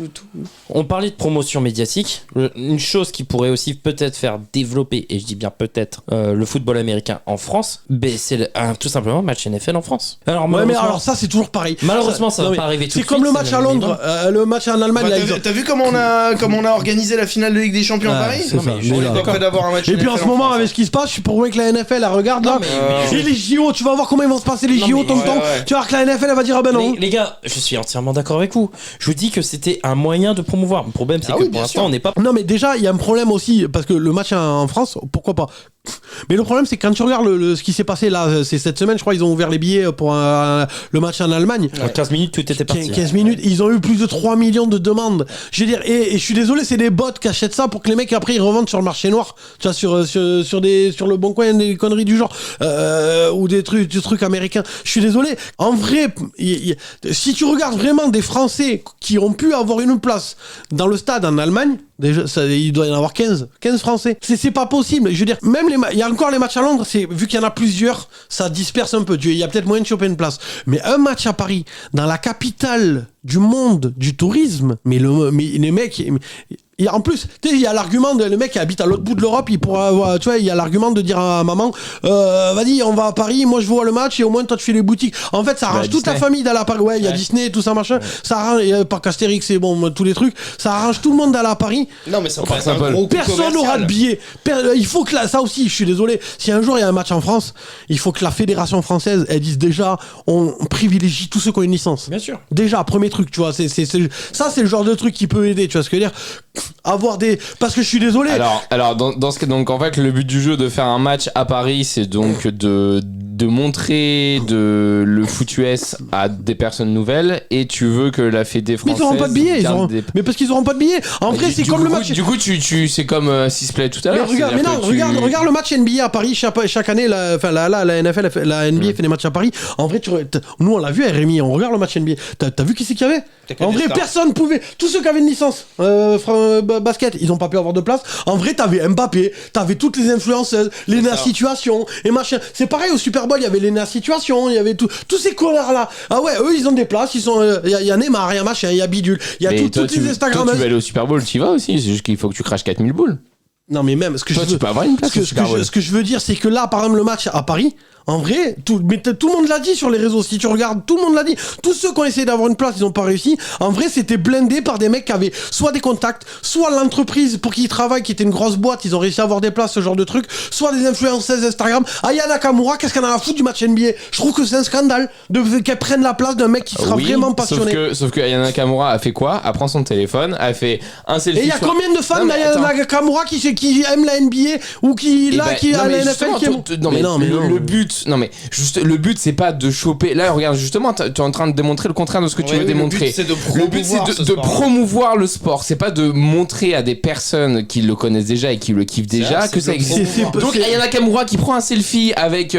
On parlait de promotion médiatique. Une chose qui pourrait aussi peut-être faire développer, et je dis bien peut-être, le football américain en France, c'est tout simplement un match NFL en France. Alors,
Ouais, mais
malheureusement,
alors ça, c'est toujours pareil.
malheureusement, ça
Non,
va
mais
pas arriver tout
C'est
de
comme
suite,
le match
c'est
à
le
Londres, le match en Allemagne.
Bah,
là,
t'as vu comment on a organisé la finale de Ligue des Champions à
Ouais,
Paris?
c'est
Non,
ça,
mais
On est
déjà.
pas prêt d'avoir un match
Et puis en
NFL
ce moment,
France,
avec ce qui se passe, je suis pour que la NFL elle regarde là.
mais-
Et les JO, tu vas voir comment ils vont se passer les
Non,
JO,
mais-
tonton.
ouais.
Tu vas voir que la NFL elle va dire ah ben non.
Les gars, je suis entièrement d'accord avec vous. Je vous dis que c'était un moyen de promouvoir. Le problème, c'est
Ah
que
oui,
pour
bien
l'instant,
sûr.
on n'est pas.
Non mais déjà il y a un problème aussi parce que le match en France, pourquoi pas. Mais le problème c'est que quand tu regardes ce qui s'est passé là, c'est cette semaine, je crois ils ont ouvert les billets pour le match en Allemagne.
En 15 minutes, tout était parti.
15 minutes, ils ont eu plus de 3 millions de demandes. Je veux dire, et je suis désolé, c'est des bots qui achètent ça pour que les mecs après ils revendent sur le marché noir, tu vois, sur le bon coin, des conneries du genre, ou des trucs américains. Je suis désolé. En vrai, si tu regardes vraiment des Français qui ont pu avoir une place dans le stade en Allemagne, déjà, il doit y en avoir 15 Français. C'est pas possible. Je veux dire, même il y a encore les matchs à Londres, vu qu'il y en a plusieurs, ça disperse un peu. Il y a peut-être moyen de choper une place. Mais un match à Paris, dans la capitale du monde du tourisme, mais les mecs, et en plus, tu sais, il y a l'argument le mec qui habite à l'autre bout de l'Europe, il pourra avoir, tu vois, il y a l'argument de dire à maman, vas-y, on va à Paris, moi je vois le match et au moins toi tu fais les boutiques. En fait, ça arrange toute la famille d'aller à Paris. Ouais, il y a Disney, tout ça machin. Ça arrange, parc Astérix, c'est bon, tous les trucs. Ça arrange tout le monde d'aller à Paris.
Non, mais ça
Enfin,
va
c'est un
un
peu-
gros coup
Personne
commercial.
n'aura de billets. Il faut que ça aussi, je suis désolé. Si un jour il y a un match en France, il faut que la fédération française, elle dise déjà, on privilégie tous ceux qui ont une licence.
Bien sûr.
Déjà, premier truc, tu vois, ça c'est le genre de truc qui peut aider, tu vois ce que je veux dire. Avoir des, parce que je suis désolé.
Alors dans ce cas, donc en fait, le but du jeu de faire un match à Paris, c'est donc de montrer le foot US à des personnes nouvelles, et tu veux que la fédé
Mais
française
ils auront pas de billets,
garde des-
mais parce qu'ils auront pas de billets. En vrai, c'est comme le match.
Du coup, c'est comme Sisplay tout à
Mais
l'heure.
regarde, mais
c'est-à-dire
non,
que tu-
regarde le match NBA à Paris chaque année. La NFL, la NBA fait des matchs à Paris. En vrai, nous on l'a vu à RMI, on regarde le match NBA. T'as vu qui c'est qu'il y avait? En vrai, personne pouvait. Tous ceux qui avaient une licence basket, ils ont pas pu avoir de place. En vrai, t'avais Mbappé, t'avais toutes les influenceuses, Lena Situation et machin. C'est pareil au Super Bowl, il y avait Lena Situation, il y avait tous ces connards là. Ah ouais, eux ils ont des places, ils sont. Il y a Neymar, il y a machin, il y a Bidule, il y a
Mais toi,
toutes les
toi,
Instagrammeuses.
tu vas aller au Super Bowl, tu y vas aussi. C'est juste qu'il faut que tu craches 4000 boules.
Non mais même, ce que
Toi,
je
tu
veux,
peux avoir une place
ce que-
au
ce que
Super
je-
Bowl.
ce que je veux dire, c'est que là, par exemple, le match à Paris, en vrai, tout le monde l'a dit sur les réseaux. Si tu regardes, tout le monde l'a dit. Tous ceux qui ont essayé d'avoir une place, ils ont pas réussi. En vrai, c'était blindé par des mecs qui avaient soit des contacts, soit l'entreprise pour qui ils travaillent, qui était une grosse boîte, ils ont réussi à avoir des places, ce genre de truc, soit des influenceuses Instagram. Aya Nakamura, qu'est-ce qu'elle a à foutre du match NBA? Je trouve que c'est un scandale qu'elle prenne la place d'un mec qui sera
Oui,
vraiment passionné.
Sauf que Ayana Nakamura a fait quoi? Elle prend son téléphone, elle fait un selfie.
Et il y a
sur-
combien de fans
Non, mais
d'Aya
attends.
Nakamura qui aiment la NBA ou qui
Eh
là
ben,
qui
non,
a
mais
la NFL
justement,
qui aime.
non, mais le but, non mais juste le but, c'est pas de choper. Là, regarde, justement, tu es en train de démontrer le contraire de ce que tu
Ouais,
veux
oui,
démontrer.
Le but, c'est de
Le but, c'est
promouvoir ce
de
sport.
promouvoir le sport. C'est pas de montrer à des personnes qui le connaissent déjà et qui le kiffent déjà
c'est
que ça
de
existe.
promouvoir.
Donc, Ayana Nakamura qui prend un selfie avec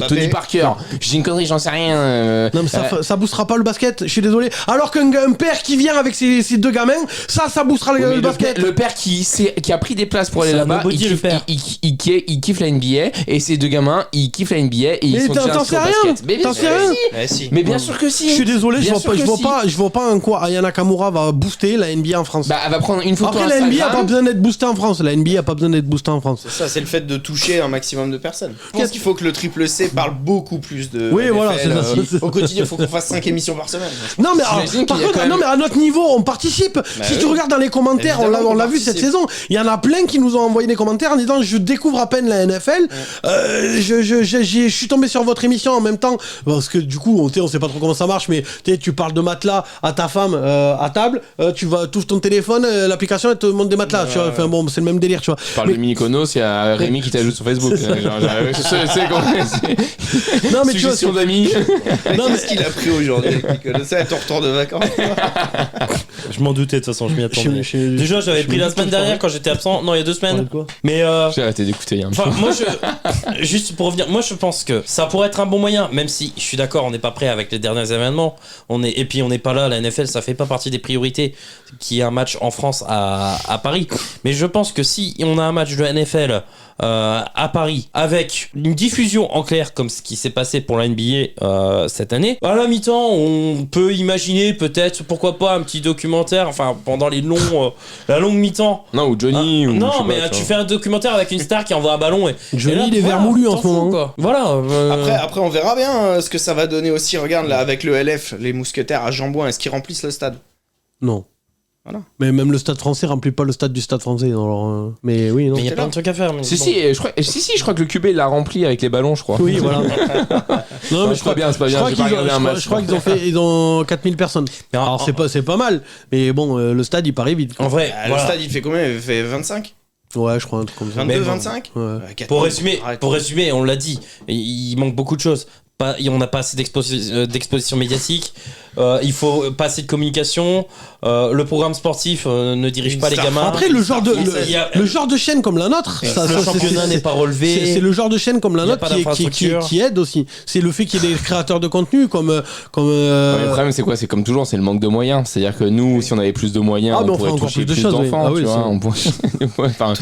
Tony Parker. J'ai une connerie, j'en sais rien.
Non mais ça boostera pas le basket, je suis désolé. Alors qu'un père qui vient avec ses deux gamins, ça boostera
Oui, mais
le basket.
Le père qui a pris des places pour aller
C'est un
là-bas,
nobody, le père.
il kiffe la NBA, et ces deux gamins, ils kiffent la NBA et ils
Mais
sont
t'en
déjà
sais
inscrits au
rien,
basket. Mais bien
t'en
sûr
sais
que
rien.
si.
Eh, si.
Mais bien sûr que si.
Je suis désolé,
Bien sûr que si.
je vois pas en quoi Aya Nakamura va booster la NBA en France.
Bah, elle va prendre une photo
Après la NBA a pas
Instagram.
besoin d'être boostée en France, la NBA a pas besoin d'être boostée en France.
Ça, c'est le fait de toucher un maximum de personnes. Je pense qu'il faut que le triple C parle beaucoup plus de.
Oui,
NFL,
voilà, c'est ça.
Au quotidien, il faut qu'on fasse 5 émissions par semaine.
Non mais,
J'imagine
par
qu'il y a
contre,
quand même-
non mais à notre niveau on participe. Si
oui.
tu regardes dans les commentaires,
Évidemment
on l'a
qu'on
vu cette
participe.
saison, il y en a plein qui nous ont envoyé des commentaires en disant je découvre à peine la NFL, je suis tombé sur votre émission en même temps parce que du coup, on sait pas trop comment ça marche, mais tu parles de matelas à ta femme à table, tu vas touches ton téléphone, l'application elle te montre des matelas. Tu vois, enfin bon, c'est le même délire, tu vois.
Tu parles de Mykonos, il y a Rémi qui t'ajoute sur Facebook.
Non mais tu vois,
suggestion d'amis.
non mais
Qu'est-ce qu'il a pris aujourd'hui? C'est à ton retour de vacances.
Je m'en doutais de toute façon, je m'y attendais. Déjà, j'avais pris la semaine dernière quand j'étais absent. Non, il y a 2 semaines. Mais
J'ai arrêté d'écouter hier.
enfin, moi, juste pour revenir, moi je pense que ça pourrait être un bon moyen, même si je suis d'accord, on n'est pas prêt avec les derniers événements. Et puis on n'est pas là, la NFL, ça fait pas partie des priorités qu'il y ait un match en France à Paris. Mais je pense que si on a un match de NFL à Paris avec une diffusion en clair comme ce qui s'est passé pour la NBA cette année, à la mi-temps on peut imaginer peut-être pourquoi pas un petit documentaire, enfin pendant la longue mi-temps.
Non, ou Johnny. ou je
Non
sais
mais
pas,
tu fais un documentaire avec une star qui envoie un ballon et
Johnny,
et là,
il est
voilà,
vermoulu en
t'en
ce moment.
fous, quoi. Voilà.
Après, on verra bien ce que ça va donner aussi. Regarde là, avec le LF, les mousquetaires à Jambouin, est-ce qu'ils remplissent le stade?
Non.
Voilà.
Mais même le stade français remplit pas le stade du stade français. Alors, mais oui, non.
Mais il y a plein de trucs à faire. Mais
Si,
bon.
je crois que le QB l'a rempli avec les ballons, je crois.
Oui, voilà. Non, mais
c'est pas bien, c'est pas
je
bien.
crois
J'ai pas
qu'ils ont-
regardé un match.
je crois qu'ils ils ont 4000 personnes.
Mais en-
Alors c'est pas mal, mais bon, le stade il paraît vide.
En vrai,
Le
voilà.
stade, il fait combien? Il fait 25?
Ouais, je crois un truc comme ça.
22,
Mais bon.
25?
Ouais.
Pour résumer, on l'a dit, il manque beaucoup de choses. On n'a pas assez d'exposition médiatique. Il faut pas assez de communication. Le programme sportif ne dirige
Une
pas les
star
gamins.
Après, le genre de
Il y a-
le genre de chaîne comme la nôtre,
le championnat n'est pas relevé.
C'est le genre de chaîne comme la
Il y a
nôtre
pas d'infrastructure.
qui aide aussi. C'est le fait qu'il y ait des créateurs de contenu comme
Ouais, mais le problème, c'est quoi? C'est comme toujours, c'est le manque de moyens. C'est-à-dire que nous, si on avait plus de moyens,
Ah, mais
on
on
pourrait
ferait encore
toucher
plus de
plus
choses, oui.
d'enfants,
Ah oui,
tu vois.
ça.
On pourrait... enfin,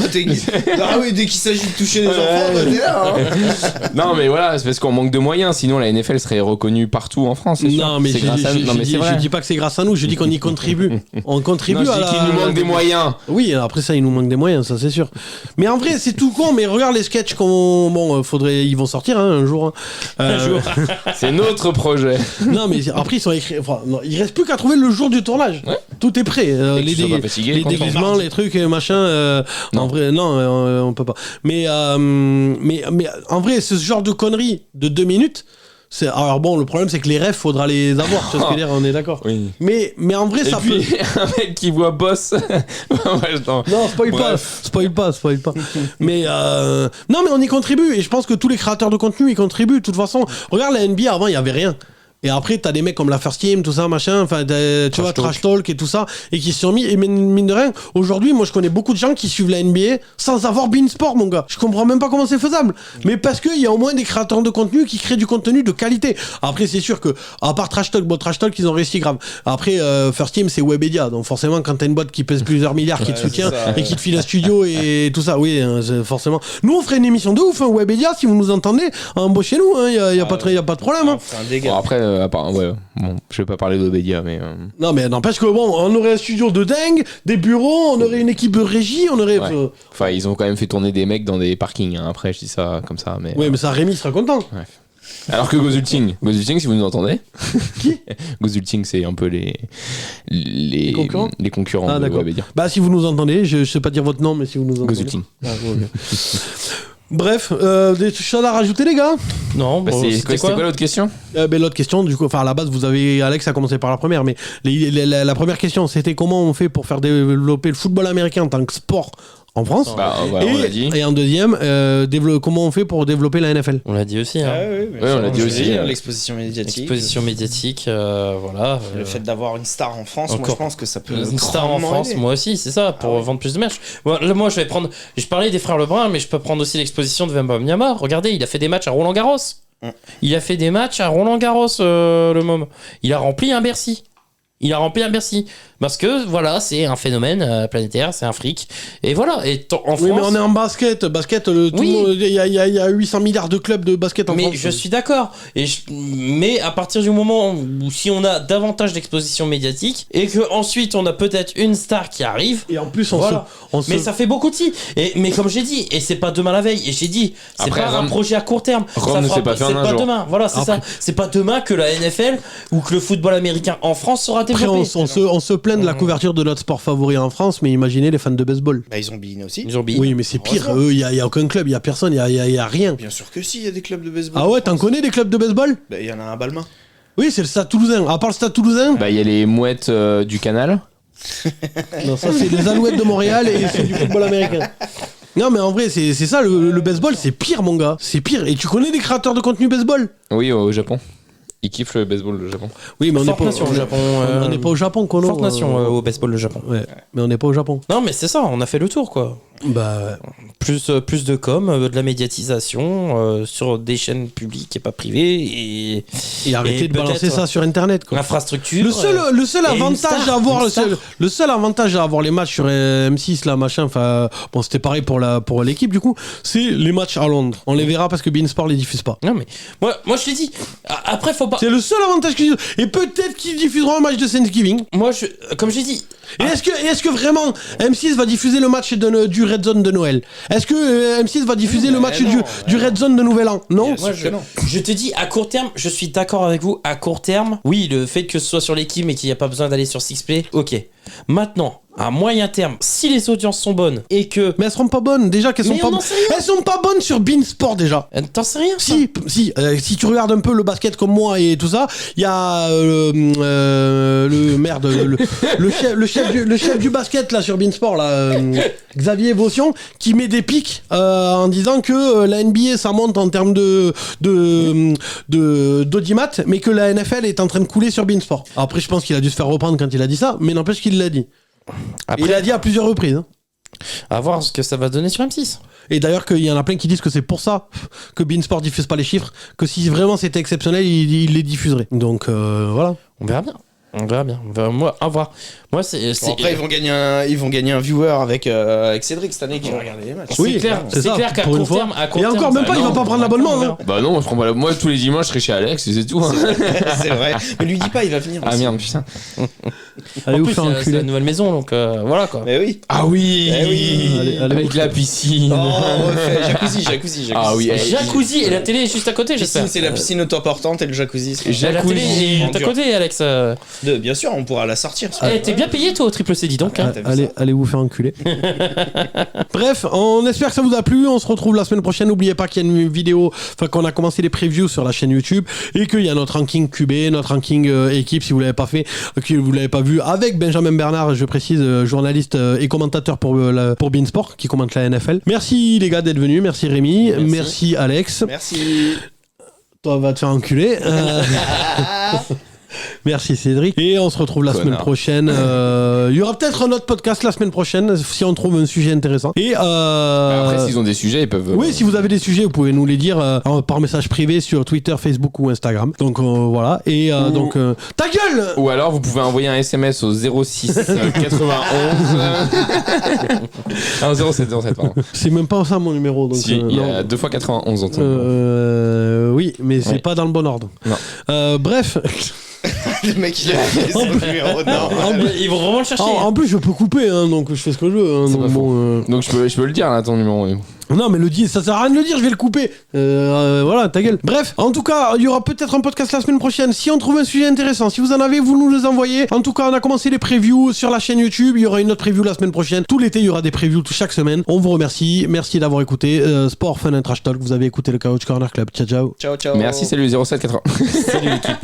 Ah oui, dès qu'il s'agit de toucher les enfants, toi, t'es là. Hein.
non, mais voilà, c'est parce qu'on manque de moyens. Sinon, la NFL serait reconnue partout en France. C'est sûr.
non, mais
C'est grâce à nous. Non, mais c'est
je
vrai.
dis pas que c'est grâce à nous, je dis qu'on y contribue. On contribue
Non, je
à
dis
la.
qu'il nous manque des moyens.
Oui, après ça, il nous manque des moyens, ça c'est sûr. Mais en vrai, c'est tout con. Mais regarde les sketchs qu'on. Bon, ils vont sortir hein, un jour. Hein.
Un jour.
C'est notre projet.
Non, mais après, ils sont écrits. Enfin, non, il reste plus qu'à trouver le jour du tournage.
Ouais.
Tout est prêt.
Et que
Les,
tu sois pas fatigué,
les
quand on
déguisements,
part.
les trucs, machin.
Non.
En vrai, non, on peut pas. Mais en vrai, ce genre de conneries de 2 minutes. Alors bon, le problème c'est que les refs, faudra les avoir. Tu vois ce que je veux dire, on est d'accord.
Oui.
Mais en vrai,
Et
ça
puis,
peut.
un mec qui voit boss. Ouais, attends.
Non, spoil
Bref.
pas. Mais non, mais on y contribue et je pense que tous les créateurs de contenu y contribuent. De toute façon, regarde la NBA avant, il y avait rien. Et après, t'as des mecs comme la First Team, tout ça, machin, enfin, tu vois, Trash Talk et tout ça, et qui se sont mis, et mine de rien, aujourd'hui, moi, je connais beaucoup de gens qui suivent la NBA sans avoir Beansport, mon gars. Je comprends même pas comment c'est faisable. Mais parce qu'il y a au moins des créateurs de contenu qui créent du contenu de qualité. Après, c'est sûr que, à part Trash Talk, Trash Talk, ils ont réussi grave. Après, First Team, c'est Webedia. Donc, forcément, quand t'as une boîte qui pèse plusieurs milliards, qui te soutient, et qui te file un studio et tout ça, oui, forcément. Nous, on ferait une émission de ouf, hein, Webedia, si vous nous entendez, embauchez-nous, hein, y a pas de problème, hein.
C'est un dégât.
Bon, après, ouais, bon, je vais pas parler d'Obedia, mais.
Non mais n'empêche que bon, on aurait un studio de dingue, des bureaux, on aurait une équipe de régie, on aurait...
Ouais. Enfin, ils ont quand même fait tourner des mecs dans des parkings. Hein. Après, je dis ça comme ça, mais.
Ouais, mais ça, Rémi sera content.
Alors que Gozulting, si vous nous entendez.
Qui
Gozulting, c'est un peu les
concurrents
les concurrents
Ah,
de
d'accord.
Webedia.
Bah si vous nous entendez, je sais pas dire votre nom, mais si vous nous entendez...
Gozulting.
Ah, ouais, ok. Bref, des choses à rajouter les gars.
Non,
Bah,
bon,
c'était quoi l'autre question?
Ben, l'autre question, du coup, enfin à la base, vous avez... Alex a commencé par la première, mais la première question, c'était comment on fait pour faire développer le football américain en tant que sport en France.
Bah, ouais, on l'a dit.
Et en deuxième, comment on fait pour développer la NFL.
On l'a dit aussi. Hein.
Ouais, on l'a dit aussi.
L'exposition médiatique.
Exposition médiatique, voilà.
Le fait d'avoir une star en France, moi
Encore.
je pense que ça peut.
Une star en
grandement
France,
aider.
moi aussi, c'est ça, pour vendre plus de merch. Moi, je vais prendre. Je parlais des frères Lebrun, mais je peux prendre aussi l'exposition de Wembanyama. Regardez, il a fait des matchs à Roland-Garros. Il a fait des matchs à Roland-Garros, le môme. Il a rempli un Bercy. Parce que voilà, c'est un phénomène planétaire, c'est un fric. Et voilà, et en France.
Oui, mais on est en basket. Basket, tout le
Oui.
monde, il y a 800 milliards de clubs de basket en
Mais
France.
je suis d'accord. Mais à partir du moment où si on a davantage d'exposition médiatique et que ensuite on a peut-être une star qui arrive.
Et en plus, on
Voilà.
se...
Mais ça fait beaucoup de si. Mais comme j'ai dit, et c'est pas demain la veille, et j'ai dit, c'est
Après,
pas un
Rome-
projet à court terme.
Rome
Ça
ne
fera
s'est pas fait en
c'est
un
pas
jour.
demain. Voilà, c'est
Après-
ça. C'est pas demain que la NFL ou que le football américain en France sera
Après,
développé.
on se plaint de la couverture de notre sport favori en France, mais imaginez les fans de baseball.
Bah, ils ont Bein aussi.
Ils ont Bein.
Oui, mais c'est pire.
Heureusement.
Eux, il y a aucun club, il y a personne, il y a rien.
Bien sûr que si, il y a des clubs de baseball.
Ah ouais,
en
t'en
France.
connais des clubs de baseball?
Bah, il y en a un à Balmain.
Oui, c'est le Stade Toulousain. À part le Stade Toulousain,
Bah, il y a les mouettes du canal.
non, ça c'est les Alouettes de Montréal et c'est du football américain. Non, mais en vrai, c'est ça, le baseball, c'est pire, mon gars. C'est pire. Et tu connais des créateurs de contenu baseball?
Oui, au Japon. Ils kiffent le baseball au Japon.
Oui, mais on n'est
Forte
pas,
nation au Japon.
on n'est pas au Japon, Kono.
Forte nation au baseball, le Japon.
Ouais, mais on n'est pas au Japon.
Non, mais c'est ça, on a fait le tour, quoi.
Bah, ouais.
Plus de com, de la médiatisation sur des chaînes publiques et pas privées
Et arrêtez
Et
de balancer
peut-être-
ça sur Internet, quoi.
l'infrastructure.
Le seul
et une
avantage
star,
à avoir,
une star.
le seul avantage à avoir les matchs sur M6, là, machin, enfin, bon, c'était pareil pour l'équipe, du coup, c'est les matchs à Londres. On les verra parce que beIN Sport les diffuse pas.
Non, mais moi je l'ai dit. Après, faut pas.
C'est le seul avantage qu'ils et peut-être qu'ils diffuseront un match de Thanksgiving.
Moi, comme j'ai dit.
Et est-ce que vraiment M6 va diffuser le match du Red Zone de Noël? Est-ce que M6 va diffuser le match du Red Zone de Nouvel An? Non.
Moi, je te dis, à court terme, je suis d'accord avec vous. À court terme, oui, le fait que ce soit sur l'équipe et qu'il n'y a pas besoin d'aller sur Sixplay, ok. Maintenant, à moyen terme, si les audiences sont bonnes et que.
Mais elles seront pas bonnes. Déjà qu'elles sont
Mais
pas
on n'en sait rien.
elles sont pas bonnes sur beIN Sport déjà.
T'en sais rien? ça
Si tu regardes un peu le basket comme moi et tout ça, il y a le chef du basket là sur beIN Sport là, Xavier Vaution, qui met des pics en disant que la NBA ça monte en termes d'audimat, mais que la NFL est en train de couler sur beIN Sport. Après, je pense qu'il a dû se faire reprendre quand il a dit ça, mais n'empêche qu'il l'a dit.
Après,
Il l'a dit à plusieurs reprises. Hein.
à voir ce que ça va donner sur M6.
Et d'ailleurs qu'il y en a plein qui disent que c'est pour ça que beIN Sport diffuse pas les chiffres, que si vraiment c'était exceptionnel, il les diffuserait. Donc voilà.
On verra bien. On verra bien. Moi, à voir. Moi, c'est.
Bon, après, ils vont gagner un viewer avec Cédric cette année qui va regarder les matchs.
Oui,
clair.
c'est ça,
clair qu'à
pour une
court
fois.
terme. À court
Et
terme,
encore, même pas, il va pas prendre l'abonnement,
on verra.
hein.
Bah non, moi je prends pas moi tous les dimanches je serai chez Alex et c'est tout. Hein.
C'est vrai. Mais lui dis pas, il va venir.
Ah
aussi.
merde, putain.
Allez
En
vous
plus,
faire
c'est la
enculer.
nouvelle maison, donc voilà quoi.
Mais oui.
Ah oui,
Eh oui.
Allez,
avec la piscine.
Oh, refait. Jacuzzi.
Ah oui,
Jacuzzi et la télé est juste à côté, j'espère.
Piscine, c'est la piscine autoportante et le jacuzzi. c'est-
La télé est juste à côté, Alex.
Bien sûr, on pourra la sortir.
T'es bien payé toi au triple C, dis donc. Hein.
t'as vu
Allez vous faire enculer. Bref, on espère que ça vous a plu. On se retrouve la semaine prochaine. N'oubliez pas qu'il y a une vidéo, enfin qu'on a commencé les previews sur la chaîne YouTube et qu'il y a notre ranking QB, notre ranking équipe si vous l'avez pas fait, que vous l'avez pas vu, avec Benjamin Bernard, je précise, journaliste et commentateur pour beIN Sport qui commente la NFL. Merci les gars d'être venus. Merci Rémi. Merci Alex.
Merci.
Toi va te faire enculer. Merci Cédric. Et on se retrouve la semaine prochaine. Il y aura peut-être un autre podcast la semaine prochaine si on trouve un sujet intéressant. Et
Après, s'ils ont des sujets, ils peuvent.
oui, si vous avez des sujets, vous pouvez nous les dire par message privé sur Twitter, Facebook ou Instagram. Donc voilà. Et donc ta gueule.
Ou alors, vous pouvez envoyer un SMS au 06 91. Ah, 07, pardon.
C'est même pas ça mon numéro. Donc
Si, il y
non.
a 2 fois 91 en tout.
Oui, mais c'est
Oui.
pas dans le bon ordre.
Non.
Bref.
Le mec, il a fait son numéro. Non.
Ils vont vraiment le chercher.
En plus, je peux couper, hein, donc je fais ce que je veux. Hein,
C'est
donc
pas
bon,
Donc, je peux le dire là, ton numéro.
non, mais le dire, ça sert à rien de le dire, je vais le couper. Voilà, ta gueule. Bref, en tout cas, il y aura peut-être un podcast la semaine prochaine. Si on trouve un sujet intéressant, si vous en avez, vous nous les envoyez. En tout cas, on a commencé les previews sur la chaîne YouTube. Il y aura une autre preview la semaine prochaine. Tout l'été, il y aura des previews chaque semaine. On vous remercie. Merci d'avoir écouté Sport, Fun and Trash Talk. Vous avez écouté le Couch Corner Club. Ciao, ciao.
Ciao, ciao.
Merci, salut 07 80.
Salut l'équipe.